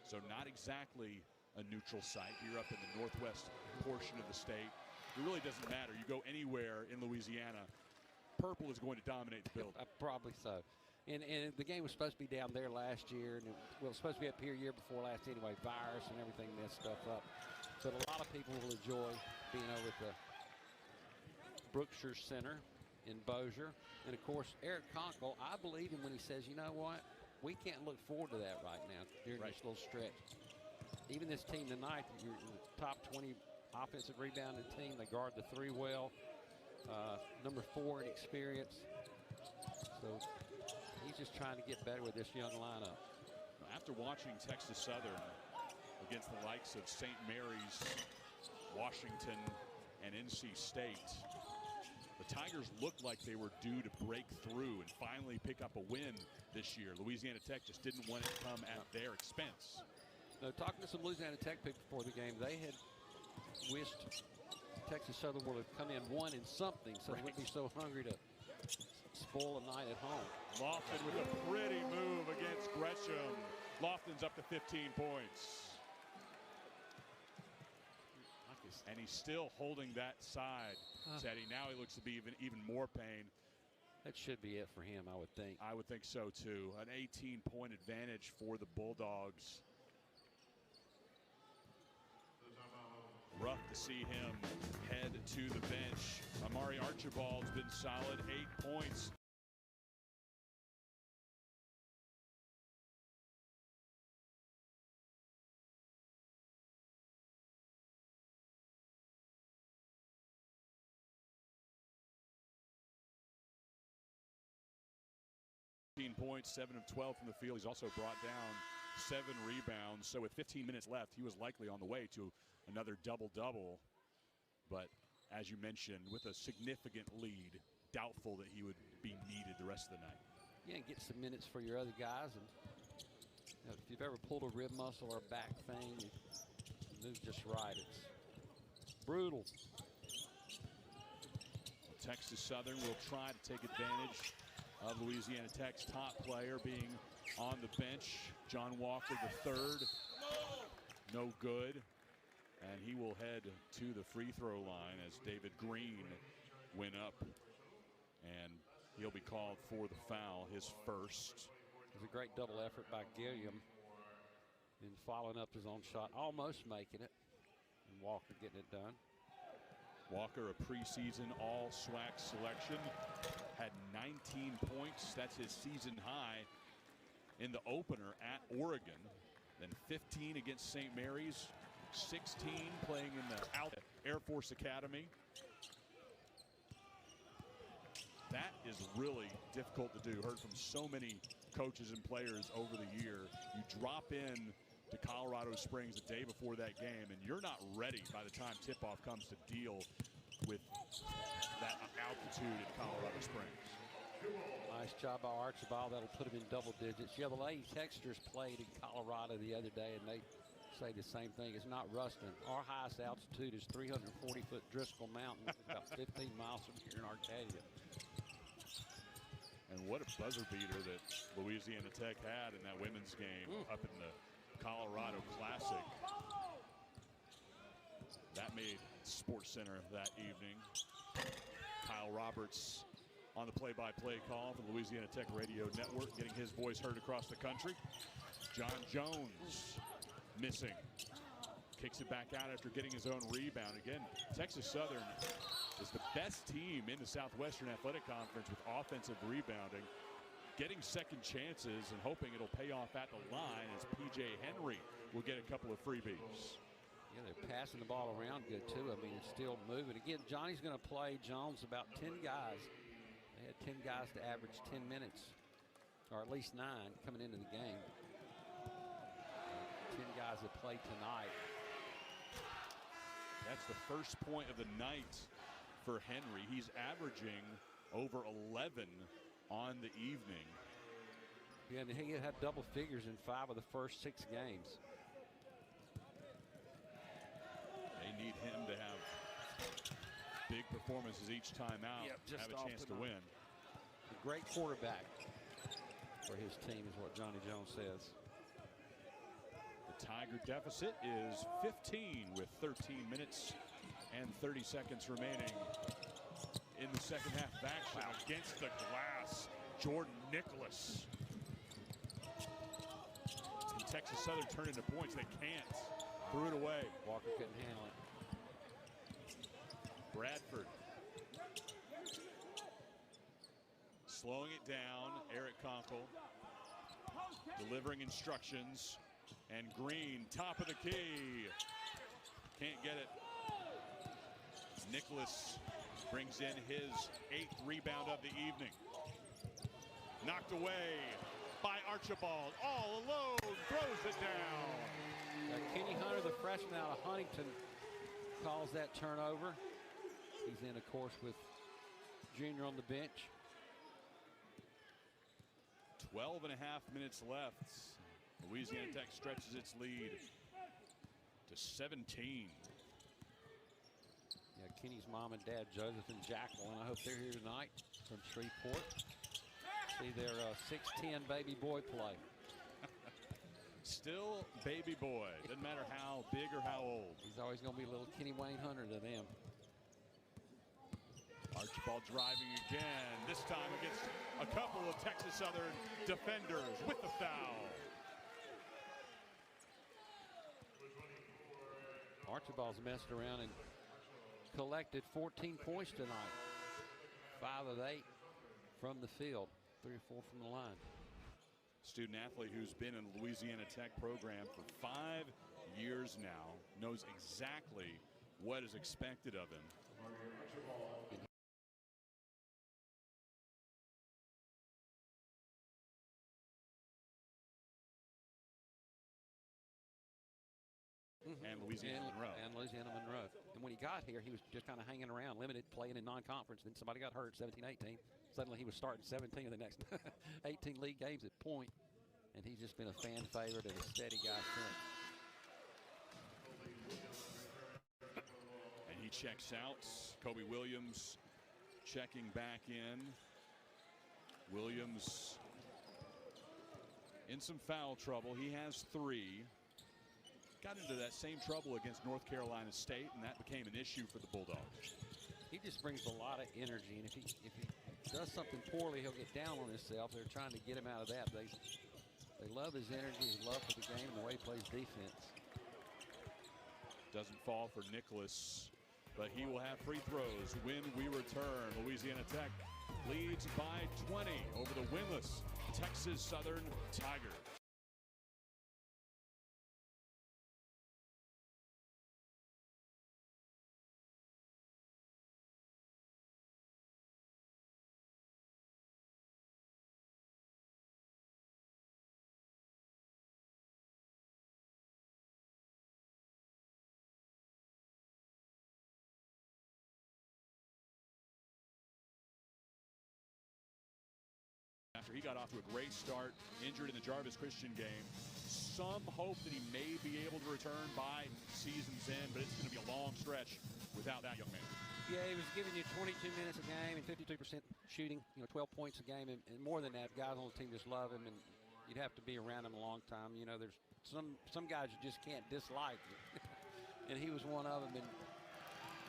S1: So not exactly a neutral site. You're up in the northwest portion of the state. It really doesn't matter. You go anywhere in Louisiana, purple is going to dominate the building.
S2: Probably so. And the game was supposed to be down there last year, and it was supposed to be up here year before last anyway. Virus and everything messed stuff up. But a lot of people will enjoy being over at the Brookshire Center in Bossier. And of course, Eric Conkle, I believe him when he says, you know what, we can't look forward to that right now during this little stretch. Even this team tonight, you're in the top 20 offensive rebounding team. They guard the three well. Number 4 in experience. So he's just trying to get better with this young lineup.
S1: After watching Texas Southern against the likes of St. Mary's, Washington, and NC State, the Tigers looked like they were due to break through and finally pick up a win this year. Louisiana Tech just didn't want it to come at their expense.
S2: Now, talking to some Louisiana Tech people before the game, they had wished Texas Southern would have come in one in something, so they wouldn't be so hungry to spoil a night at home.
S1: Lofton with a pretty move against Gresham. Lofton's up to 15 points. And he's still holding that side, Teddy. Now he looks to be even more pain.
S2: That should be it for him, I would think.
S1: I would think so, too. An 18-point advantage for the Bulldogs. Rough to see him head to the bench. Amari Archibald's been solid, 8 points. Points, 7 of 12 from the field. He's also brought down 7 rebounds. So with 15 minutes left, he was likely on the way to another double-double. But as you mentioned, with a significant lead, doubtful that he would be needed the rest of the night.
S2: Yeah, and get some minutes for your other guys. And you know, if you've ever pulled a rib muscle or a back thing, you move just right. It's brutal.
S1: Texas Southern will try to take advantage of Louisiana Tech's top player being on the bench. John Walker III, no good. And he will head to the free throw line as David Green went up. And he'll be called for the foul, his first.
S2: It was a great double effort by Gilliam in following up his own shot, almost making it. And Walker getting it done.
S1: Walker, a preseason all-SWAC selection, had 19 points. That's his season high in the opener at Oregon. Then 15 against St. Mary's, 16 playing in the Air Force Academy. is really difficult to do. Heard from so many coaches and players over the year. You drop in to Colorado Springs the day before that game, and you're not ready by the time tip-off comes to deal with that altitude in Colorado Springs.
S2: Nice job by Archibald. That'll put him in double digits. Yeah, the Lady Texters played in Colorado the other day, and they say the same thing. It's not rusting. Our highest altitude is 340-foot Driscoll Mountain, which is about 15 miles from here in Arcadia.
S1: And what a buzzer beater that Louisiana Tech had in that women's game up in the Colorado Classic. That made Sports Center that evening. Kyle Roberts on the play-by-play call for the Louisiana Tech Radio Network, getting his voice heard across the country. John Jones missing. Kicks it back out after getting his own rebound. Again, Texas Southern is the best team in the Southwestern Athletic Conference with offensive rebounding, getting second chances and hoping it'll pay off at the line as P.J. Henry will get a couple of freebies.
S2: Yeah, they're passing the ball around good, too. I mean, it's still moving. Again, Johnny's going to play Jones about 10 guys. They had 10 guys to average 10 minutes, or at least 9 coming into the game. 10 guys that play tonight.
S1: That's the first point of the night for Henry. He's averaging over 11 on the evening.
S2: Yeah, and he had double figures in 5 of the first 6 games.
S1: They need him to have big performances each time out, have a chance to win.
S2: A great quarterback for his team is what Johnny Jones says.
S1: The Tiger deficit is 15 with 13 minutes and 30 seconds remaining in the second half of action. Against the glass, Jordan Nicholas. Can Texas Southern turn into points? They can't. Threw it away.
S2: Walker couldn't handle it.
S1: Bradford slowing it down. Eric Conkle delivering instructions, and Green top of the key, can't get it. Nicholas brings in his 8th rebound of the evening. Knocked away by Archibald, all alone, throws it down.
S2: Kenny Hunter, the freshman out of Huntington, calls that turnover. He's in, of course, with Junior on the bench.
S1: 12 and a half minutes left. Louisiana Tech stretches its lead to 17.
S2: Yeah, Kenny's mom and dad, Joseph and Jacqueline, I hope they're here tonight from Shreveport. See their 6'10" baby boy play.
S1: Still baby boy. Doesn't matter how big or how old.
S2: He's always going to be a little Kenny Wayne Hunter to them.
S1: Archibald driving again, this time against a couple of Texas Southern defenders with the foul.
S2: Archibald's messed around and collected 14 points tonight. 5 of 8 from the field, 3 or 4 from the line.
S1: Student athlete who's been in the Louisiana Tech program for 5 years now, knows exactly what is expected of him. And Louisiana Monroe.
S2: And Louisiana Monroe. And when he got here, he was just kind of hanging around, limited, playing in non-conference. Then somebody got hurt, 17-18. Suddenly he was starting 17 of the next 18 league games at point. And he's just been a fan favorite and a steady guy since.
S1: And he checks out. Kobe Williams checking back in. Williams in some foul trouble. He has 3. Got into that same trouble against North Carolina State, and that became an issue for the Bulldogs.
S2: He just brings a lot of energy, and if he does something poorly, he'll get down on himself. They're trying to get him out of that. They love his energy, his love for the game, and the way he plays defense.
S1: Doesn't fall for Nicholas, but he will have free throws when we return. Louisiana Tech leads by 20 over the winless Texas Southern Tigers. after he got off to a great start, injured in the Jarvis Christian game. Some hope that he may be able to return by season's end, but it's going to be a long stretch without that young man.
S2: Yeah, he was giving you 22 minutes a game and 52% shooting, 12 points a game, and more than that, guys on the team just love him, and you'd have to be around him a long time. There's some guys you just can't dislike, and he was one of them, and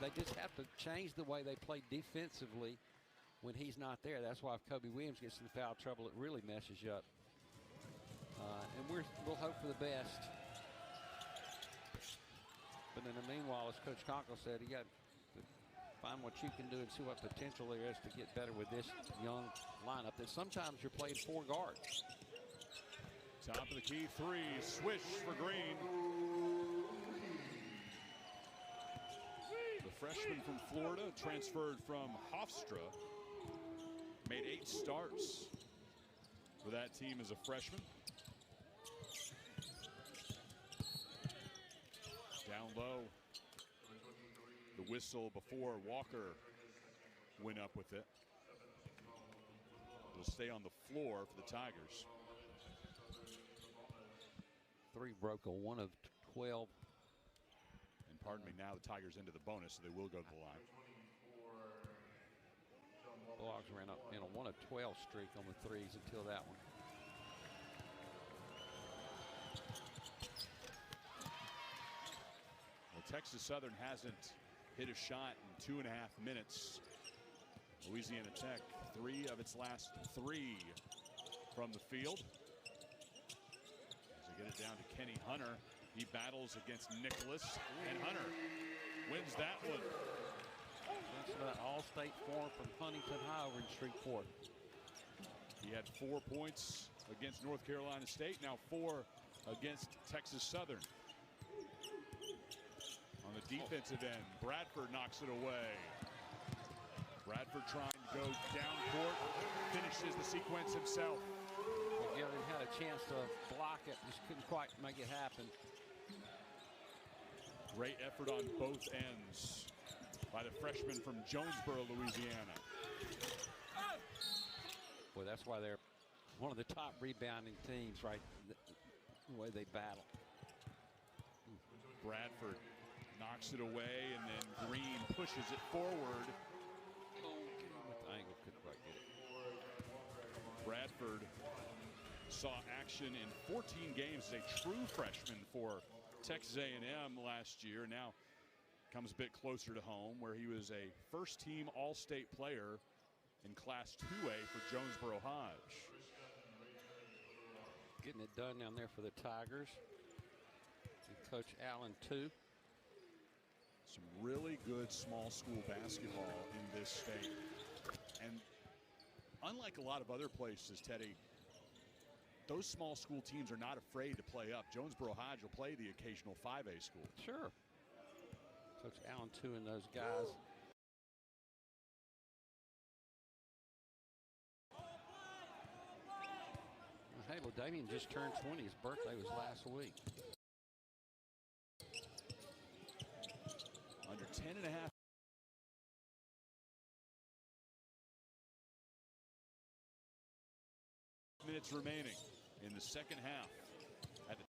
S2: they just have to change the way they play defensively when he's not there. That's why if Kobe Williams gets in foul trouble, it really messes you up. And we'll hope for the best. But in the meanwhile, as Coach Conkle said, you got to find what you can do and see what potential there is to get better with this young lineup that sometimes you're playing 4 guards.
S1: Top of the key three, swish for Green. The freshman from Florida, transferred from Hofstra, made 8 starts for that team as a freshman. Down low, the whistle before Walker went up with it. It'll stay on the floor for the Tigers.
S2: 3 broke a 1 of 12.
S1: And pardon me, now the Tigers into the bonus, so they will go to the line.
S2: Bulldogs ran up in a 1 of 12 streak on the threes until that one.
S1: Well, Texas Southern hasn't hit a shot in 2.5 minutes. Louisiana Tech, 3 of its last 3 from the field. As they get it down to Kenny Hunter, he battles against Nicholas, and Hunter wins that one.
S2: That's an all-state form from Huntington High over in Shreveport.
S1: He had 4 points against North Carolina State, now 4 against Texas Southern. On the defensive end, Bradford knocks it away. Bradford trying to go down court, finishes the sequence himself.
S2: Gillian had a chance to block it, just couldn't quite make it happen.
S1: Great effort on both ends by the freshman from Jonesboro, Louisiana.
S2: Boy, that's why they're one of the top rebounding teams, right? The way they battle.
S1: Bradford knocks it away, and then Green pushes it forward.
S2: With the angle, couldn't quite get it.
S1: Bradford saw action in 14 games as a true freshman for Texas A&M last year. Now comes a bit closer to home, where he was a first-team All-State player in Class 2A for Jonesboro Hodge.
S2: Getting it done down there for the Tigers. And Coach Allen, too.
S1: Some really good small school basketball in this state. And unlike a lot of other places, Teddy, those small school teams are not afraid to play up. Jonesboro Hodge will play the occasional 5A school.
S2: Sure. Coach Allen, too, and those guys. Hey, well, Damian just turned 20. His birthday was last week.
S1: Under 10.5 minutes remaining in the second half at the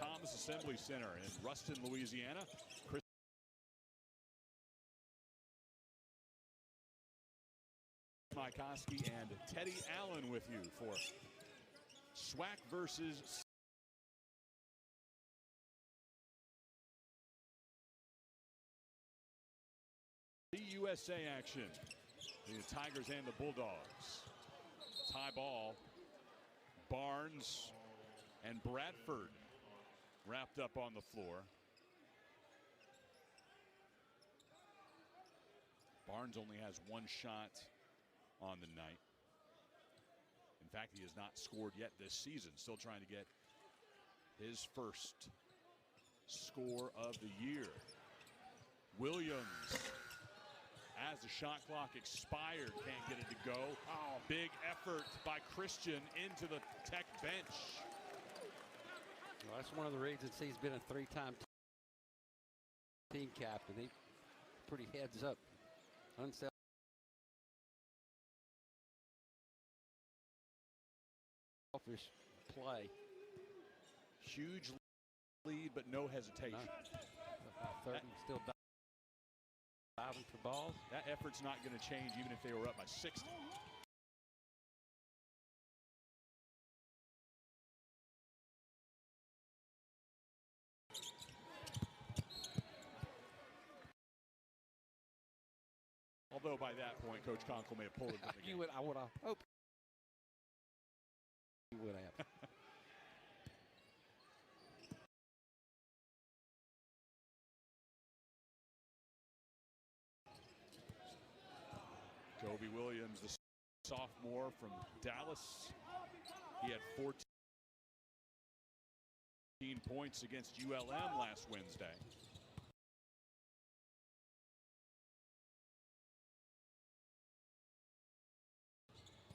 S1: Thomas Assembly Center in Ruston, Louisiana. Chris Mykoski and Teddy Allen with you for SWAC versus the USA action. The Tigers and the Bulldogs. Tie ball. Barnes and Bradford wrapped up on the floor. Barnes only has 1 shot on the night. In fact, he has not scored yet this season. Still trying to get his first score of the year. Williams, as the shot clock expired, can't get it to go. Oh, big effort by Christian into the Tech bench.
S2: Well, that's one of the reasons he's been a 3-time team captain. He pretty heads up. selfish play.
S1: Huge lead, but no hesitation.
S2: No. Third and still diving for balls.
S1: That effort's not going to change even if they were up by 60. Although by that point, Coach Conkle may have pulled it.
S2: I would have hoped you would have.
S1: Kobe Williams, the sophomore from Dallas. He had 14 points against ULM last Wednesday.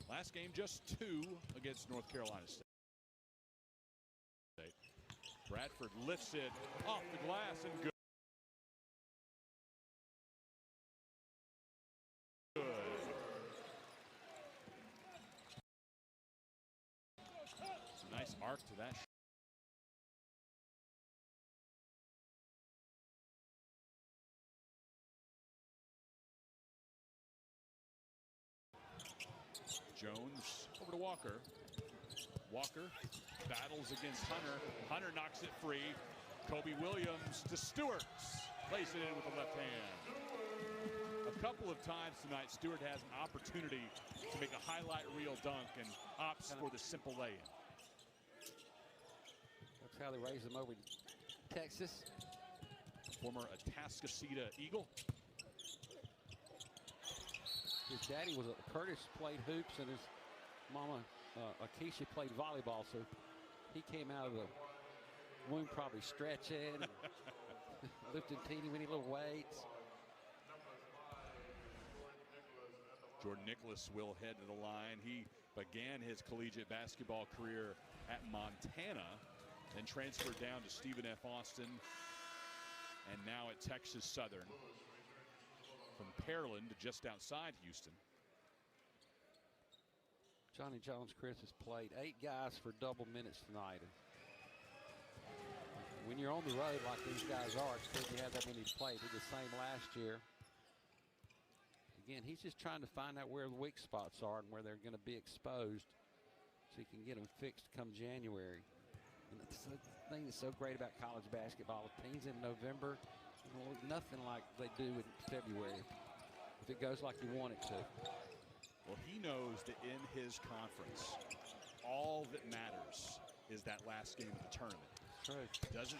S1: Last game, just 2 against North Carolina State. Bradford lifts it off the glass and good. Nice arc to that. Jones over to Walker. Walker battles against Hunter. Hunter knocks it free. Kobe Williams to Stewart. Plays it in with the left hand. A couple of times tonight, Stewart has an opportunity to make a highlight reel dunk and opts for the simple lay-in.
S2: That's how they raise them over in Texas.
S1: Former Atascocita Eagle.
S2: His daddy was Curtis played hoops, and his mama Akeisha played volleyball. So he came out of the womb probably stretching, lifting teeny weeny little weights.
S1: Jordan Nicholas will head to the line. He began his collegiate basketball career at Montana, then transferred down to Stephen F. Austin, and now at Texas Southern. From Pearland to just outside Houston.
S2: Johnny Jones-Chris has played 8 guys for double minutes tonight. When you're on the road like these guys are, it's good to have that many play. Did the same last year. Again, he's just trying to find out where the weak spots are and where they're going to be exposed so he can get them fixed come January. And that's the thing that's so great about college basketball. Teams in November, nothing like they do in February if it goes like you want it to.
S1: Well, he knows that in his conference, all that matters is that last game of the tournament.
S2: True.
S1: You can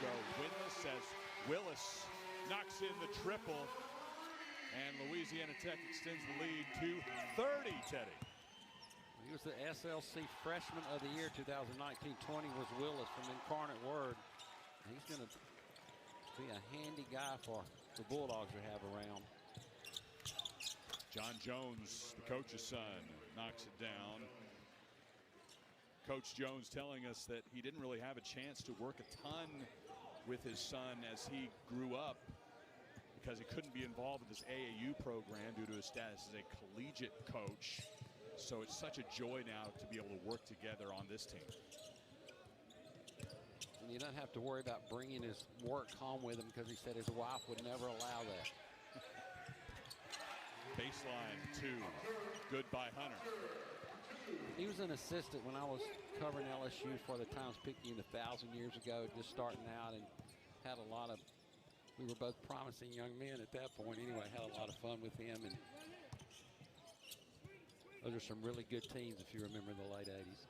S1: go winless as Willis knocks in the triple, and Louisiana Tech extends the lead to 30, Teddy.
S2: He was the SLC Freshman of the Year 2019-20 was Willis from Incarnate Word. He's going to be a handy guy for the Bulldogs to have around.
S1: John Jones, the coach's son, knocks it down. Coach Jones telling us that he didn't really have a chance to work a ton with his son as he grew up because he couldn't be involved with this AAU program due to his status as a collegiate coach. So it's such a joy now to be able to work together on this team.
S2: And you don't have to worry about bringing his work home with him because he said his wife would never allow that.
S1: Baseline 2, good by Hunter.
S2: He was an assistant when I was covering LSU for the Times-Picayune 1,000 years ago, just starting out, and had a lot of, we were both promising young men at that point anyway, had a lot of fun with him. And those are some really good teams if you remember the late 80s.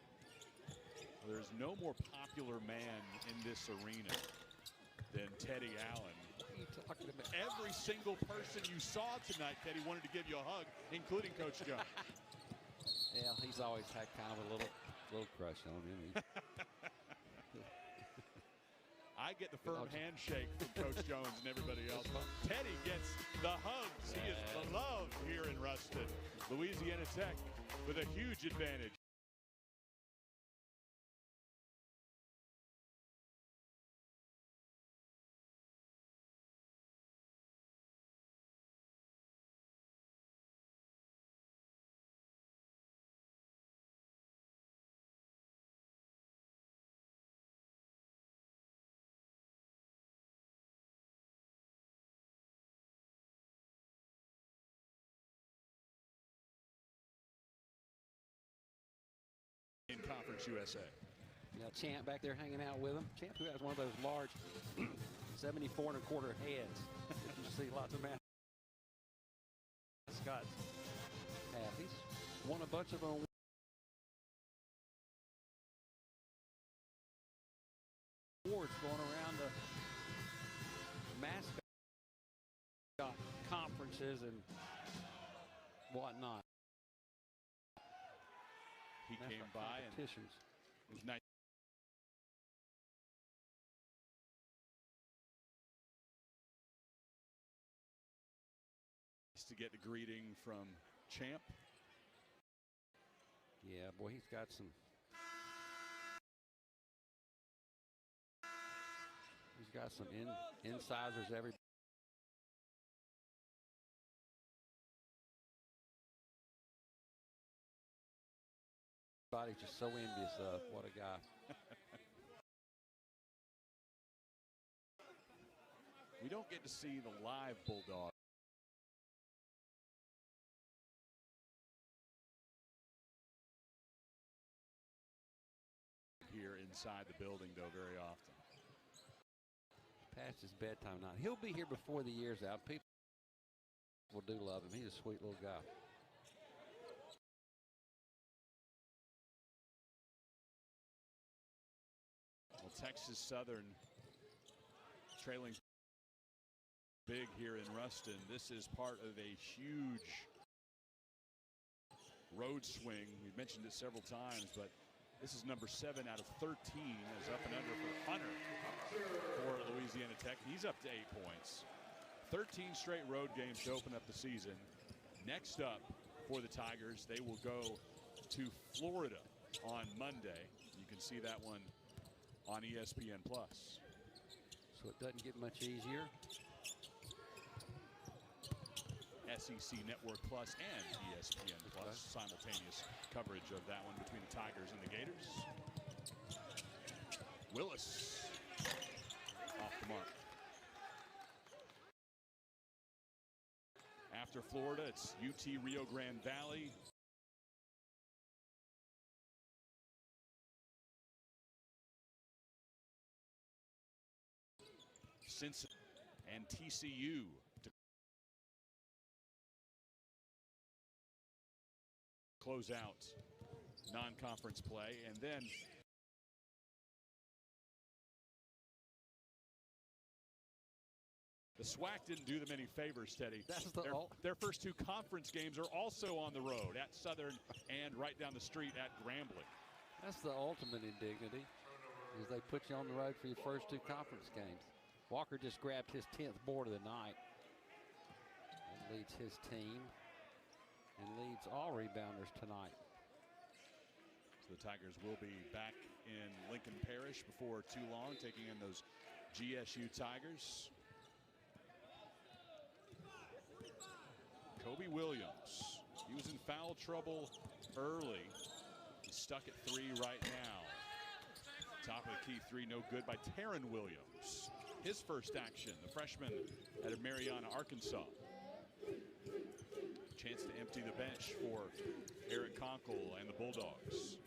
S1: Well, there's no more popular man in this arena than Teddy Allen.
S2: What are you talking about?
S1: Every single person you saw tonight, Teddy, wanted to give you a hug, including Coach Jones.
S2: Yeah, he's always had kind of a little crush on him.
S1: I get the firm handshake from Coach Jones and everybody else. Teddy gets the hugs. He is beloved here in Ruston. Louisiana Tech with a huge advantage. Conference USA.
S2: Yeah, Champ back there hanging out with him. Champ, who has one of those large 74 1/4 heads. You see lots of mascots have. He's won a bunch of them. Awards going around the mascot conferences and whatnot.
S1: He came by and it was nice to get the greeting from Champ.
S2: Yeah, boy, he's got some. He's got some incisors every. Everybody's just so envious of. What a guy.
S1: We don't get to see the live Bulldog. Here inside the building, though, very often.
S2: Past his bedtime now. He'll be here before the year's out. People do love him. He's a sweet little guy.
S1: Well, Texas Southern trailing big here in Ruston. This is part of a huge road swing. We've mentioned it several times, but this is number 7 out of 13 as up and under for Hunter for Louisiana Tech. He's up to 8 points. 13 straight road games to open up the season. Next up for the Tigers, they will go to Florida on Monday. You can see that one on ESPN+.
S2: So it doesn't get much easier.
S1: SEC Network Plus and ESPN Plus. Simultaneous coverage of that one between the Tigers and the Gators. Willis off the mark. After Florida, it's UT Rio Grande Valley. Cincinnati and TCU to close out non-conference play, and then the SWAC didn't do them any favors, Teddy. Their first 2 conference games are also on the road at Southern and right down the street at Grambling.
S2: That's the ultimate indignity, is they put you on the road for your first 2 conference games. Walker just grabbed his 10th board of the night and leads his team and leads all rebounders tonight.
S1: So the Tigers will be back in Lincoln Parish before too long, taking in those GSU Tigers. Kobe Williams, he was in foul trouble early. He's stuck at 3 right now. Top of the key 3, no good by Taryn Williams. His first action, the freshman out of Mariana, Arkansas. Chance to empty the bench for Eric Conkle and the Bulldogs.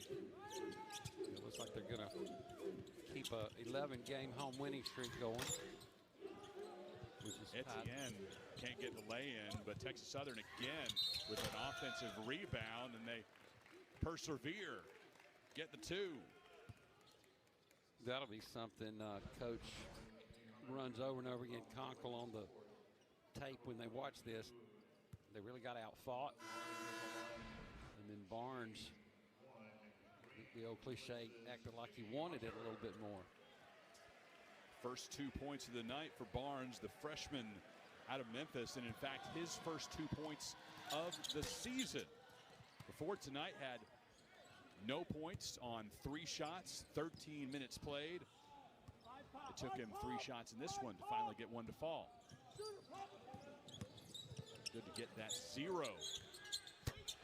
S2: It looks like they're going to keep a 11-game home winning streak going.
S1: Etienne can't get the lay-in, but Texas Southern again with an offensive rebound, and they persevere, get the 2.
S2: That'll be something Coach runs over and over again. Conkle on the tape when they watch this. They really got out-fought. And then Barnes, the old cliche, acted like he wanted it a little bit more.
S1: First 2 points of the night for Barnes, the freshman out of Memphis, and in fact his first 2 points of the season. Before tonight had no points on 3 shots, 13 minutes played. It took him 3 shots in this one to finally get one to fall. Good to get that 0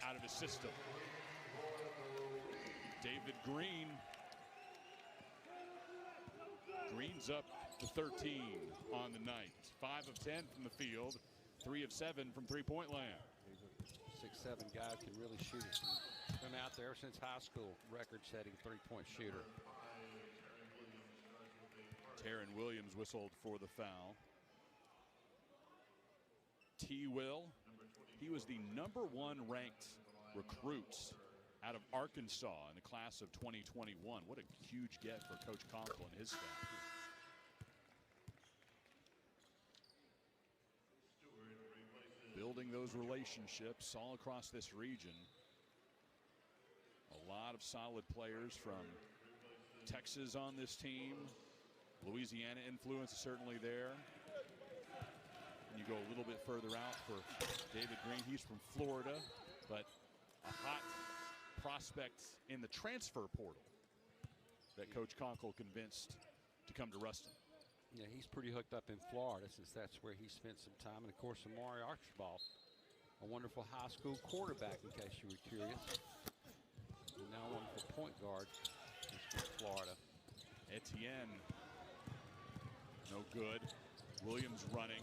S1: out of his system. David Green. Green's up to 13 on the night. 5 of 10 from the field, 3 of 7 from three-point land.
S2: These are 6'7" guys can really shoot it from Been out there since high school, record-setting three-point shooter.
S1: Taryn Williams whistled for the foul. T. Will, he was the #1 ranked recruit out of Arkansas in the class of 2021. What a huge get for Coach Conkle and his staff. Building those relationships all across this region. A lot of solid players from Texas on this team. Louisiana influence is certainly there. And you go a little bit further out for David Green. He's from Florida, but a hot prospect in the transfer portal that Coach Conkle convinced to come to Ruston.
S2: Yeah, he's pretty hooked up in Florida since that's where he spent some time. And of course, Amari Archibald, a wonderful high school quarterback, in case you were curious. And now a wonderful point guard from Florida.
S1: Etienne, no good. Williams running.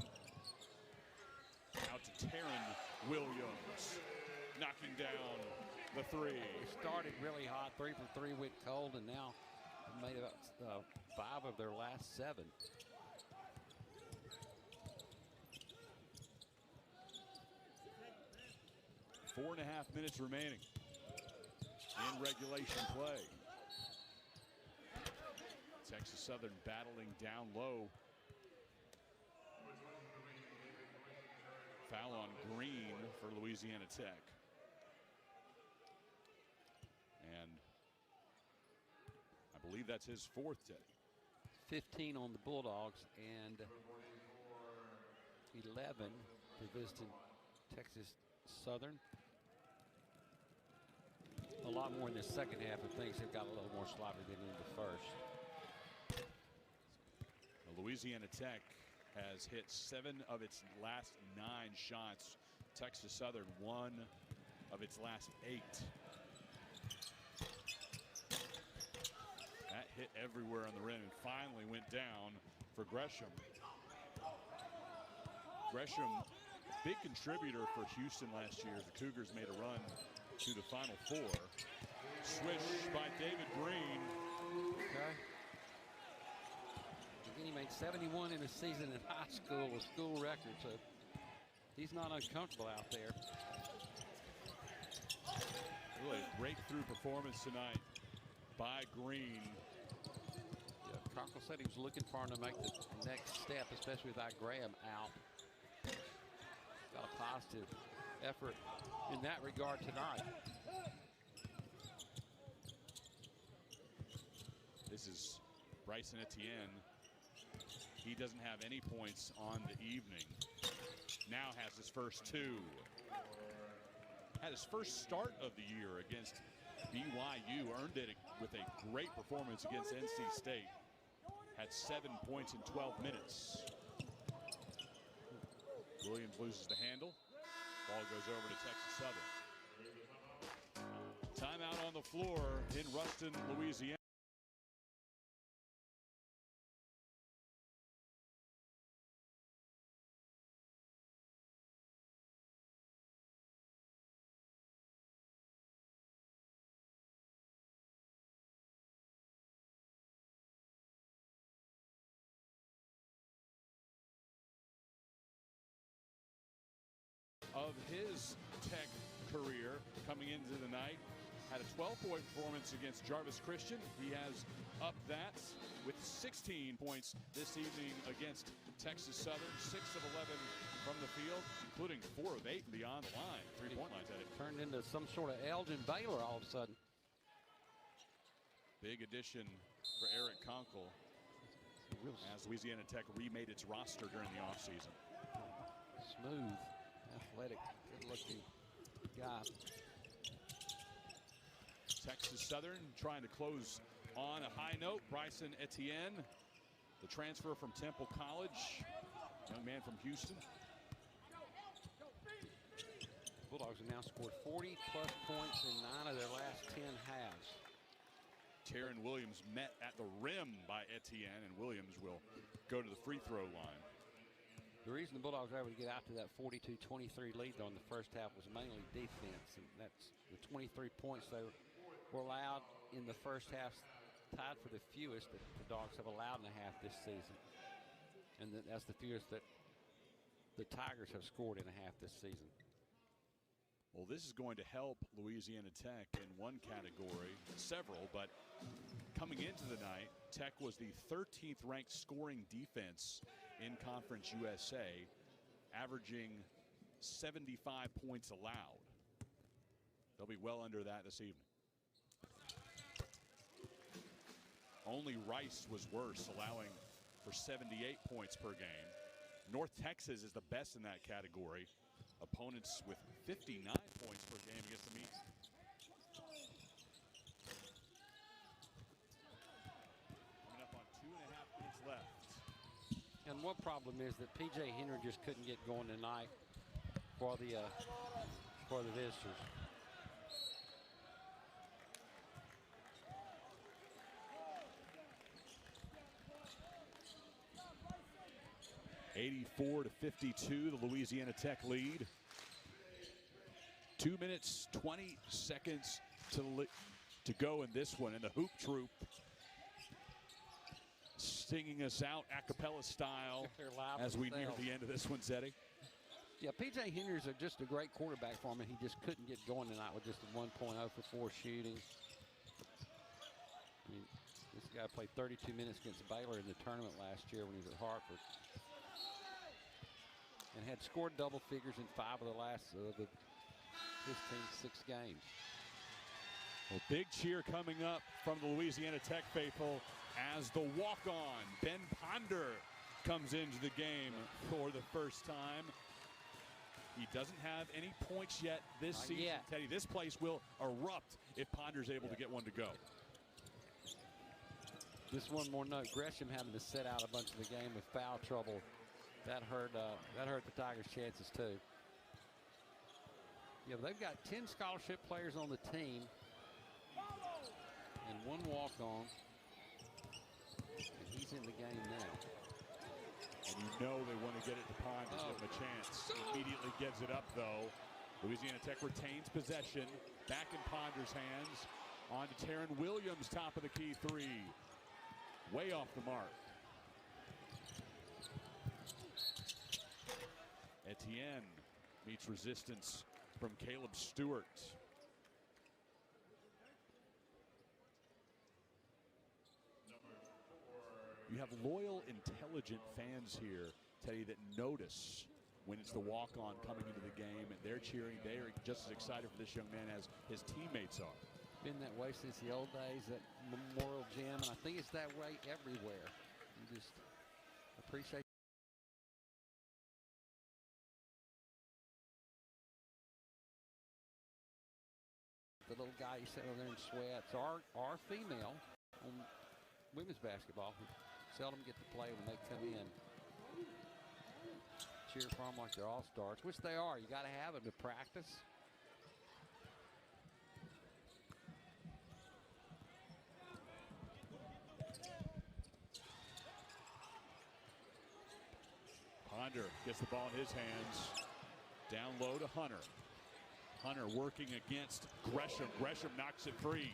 S1: Out to Taryn Williams, knocking down the three.
S2: He started really hot, 3 for 3, went cold, and now made about 5 of their last 7.
S1: Four and a half minutes remaining in regulation play. Texas Southern battling down low. Foul on Green for Louisiana Tech. And I believe that's his 4th today.
S2: 15 on the Bulldogs and 11 for visiting Texas Southern. A lot more in the second half of things have got a little more sloppy than in the first.
S1: Louisiana Tech has hit 7 of its last 9 shots. Texas Southern 1 of its last 8. That hit everywhere on the rim and finally went down for Gresham. Gresham, big contributor for Houston last year. The Cougars made a run to the Final Four. Swish by David Green.
S2: Okay. Again, he made 71 in a season in high school with school record, so he's not uncomfortable out there.
S1: Really a breakthrough performance tonight by Green.
S2: Yeah, Conkle said he was looking for him to make the next step, especially without Graham out. Got a positive effort in that regard tonight.
S1: This is Bryson Etienne. He doesn't have any points on the evening. Now has his first 2. Had his first start of the year against BYU. Earned it with a great performance against NC State. Had 7 points in 12 minutes. Williams loses the handle. Ball goes over to Texas Southern. Timeout on the floor in Ruston, Louisiana. Of his Tech career coming into the night. Had a 12-point performance against Jarvis Christian. He has upped that with 16 points this evening against Texas Southern. 6 of 11 from the field, including 4 of 8 beyond the line. 3-point line today.
S2: Turned into some sort of Elgin Baylor all of a sudden.
S1: Big addition for Eric Conkle as Louisiana Tech remade its roster during the offseason.
S2: Smooth, athletic, good-looking guy.
S1: Texas Southern trying to close on a high note. Bryson Etienne, the transfer from Temple College, young man from Houston.
S2: Bulldogs have now scored 40-plus points in 9 of their last 10 halves.
S1: Taryn Williams met at the rim by Etienne, and Williams will go to the free throw line.
S2: The reason the Bulldogs were able to get out to that 42-23 lead though in the first half was mainly defense, and that's the 23 points they were allowed in the first half, tied for the fewest that the Dogs have allowed in a half this season, and that's the fewest that the Tigers have scored in a half this season.
S1: Well, this is going to help Louisiana Tech in one category, several, but coming into the night, Tech was the 13th ranked scoring defense in Conference USA, averaging 75 points allowed. They'll be well under that this evening. Only Rice was worse, allowing for 78 points per game. North Texas is the best in that category. Opponents with 59 points per game against the Meats. Coming up on 2.5 minutes left.
S2: And one problem is that P.J. Henry just couldn't get going tonight for the visitors.
S1: (84-52), the Louisiana Tech lead. 2 minutes, 20 seconds to go in this one, and the Hoop Troop singing us out a cappella style as we near the end of this one, Zeddy.
S2: Yeah, P.J. Henry's just a great quarterback for him, and he just couldn't get going tonight with just a 1.0 for 4 shooting. I mean, this guy played 32 minutes against Baylor in the tournament last year when he was at Hartford, and had scored double figures in 5 of the last his team's 6 games.
S1: Well, big cheer coming up from the Louisiana Tech faithful as the walk-on Ben Ponder comes into the game for the first time. He doesn't have any points yet this season, Teddy. This place will erupt if Ponder's able to get one to go.
S2: Just one more note: Gresham having to sit out a bunch of the game with foul trouble. That hurt the Tigers' chances too. Yeah, they've got 10 scholarship players on the team and 1 walk-on, and he's in the game now.
S1: And you know they want to get it to Pond to give him a chance. Immediately gives it up, though. Louisiana Tech retains possession. Back in Ponder's hands. On to Taryn Williams, top of the key 3. Way off the mark. Etienne meets resistance from Caleb Stewart. You have loyal, intelligent fans here, Teddy, that notice when it's the walk-on coming into the game, and they're cheering. They are just as excited for this young man as his teammates are.
S2: Been that way since the old days at Memorial Gym, and I think it's that way everywhere. You just appreciate the little guy you sit over there in sweats, or female on women's basketball who seldom get to play when they come in. Cheer for them like they're all-stars, which they are. You got to have them to practice.
S1: Ponder gets the ball in his hands. Down low to Hunter. Hunter working against Gresham. Gresham knocks it free.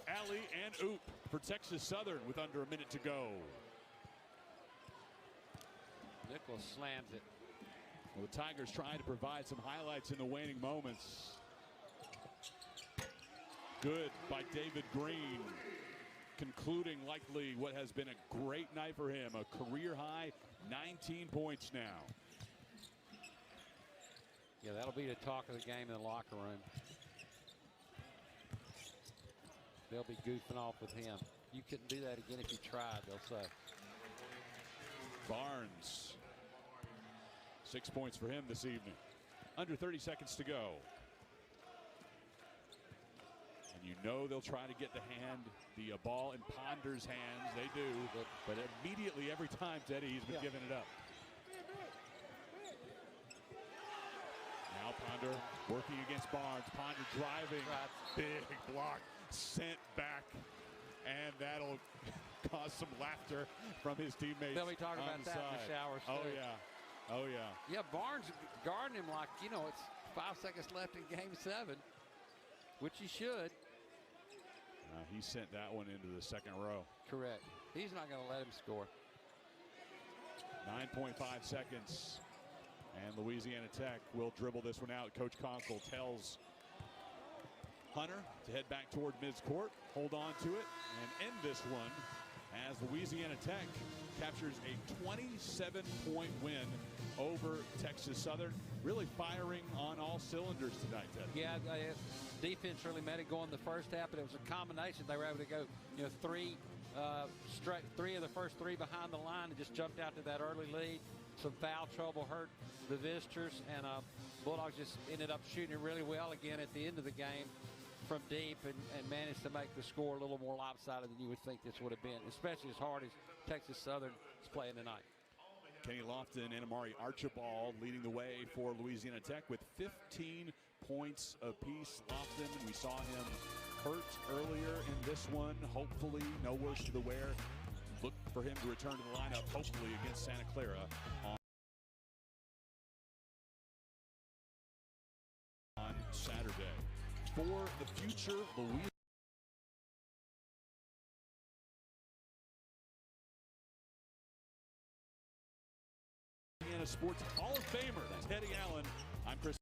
S1: Alley and oop for Texas Southern with under a minute to go.
S2: Nicholas slams it.
S1: Well, the Tigers trying to provide some highlights in the waning moments. Good by David Green, concluding likely what has been a great night for him. A career high 19 points now.
S2: Yeah, that'll be the talk of the game in the locker room. They'll be goofing off with him. You couldn't do that again if you tried, they'll say.
S1: Barnes, 6 points for him this evening. Under 30 seconds to go. And you know they'll try to get the ball in Ponder's hands. They do, but immediately every time, Teddy, he's been giving it up. Now Ponder working against Barnes. Ponder driving, big block, sent back, and that'll caused some laughter from his teammates.
S2: They'll be talking about that in the showers, too.
S1: Oh, yeah. Oh, yeah.
S2: Yeah, Barnes guarding him like, you know, it's 5 seconds left in Game 7, which he should.
S1: He sent that one into the second row.
S2: Correct. He's not going to let him score.
S1: 9.5 seconds. And Louisiana Tech will dribble this one out. Coach Conkle tells Hunter to head back toward midcourt, hold on to it, and end this one as Louisiana Tech captures a 27-point win over Texas Southern. Really firing on all cylinders tonight, Ted.
S2: Yeah, defense really made it go in the first half, but it was a combination. They were able to go, you know, three of the first three behind the line and just jumped out to that early lead. Some foul trouble hurt the visitors, and Bulldogs just ended up shooting it really well again at the end of the game from deep and managed to make the score a little more lopsided than you would think this would have been, especially as hard as Texas Southern is playing tonight.
S1: Kenny Lofton and Amari Archibald leading the way for Louisiana Tech with 15 points apiece. Lofton, we saw him hurt earlier in this one. Hopefully no worse to the wear. Look for him to return to the lineup, hopefully against Santa Clara on Saturday. For the future Louisiana Sports Hall of Famer, Teddy Allen. I'm Chris.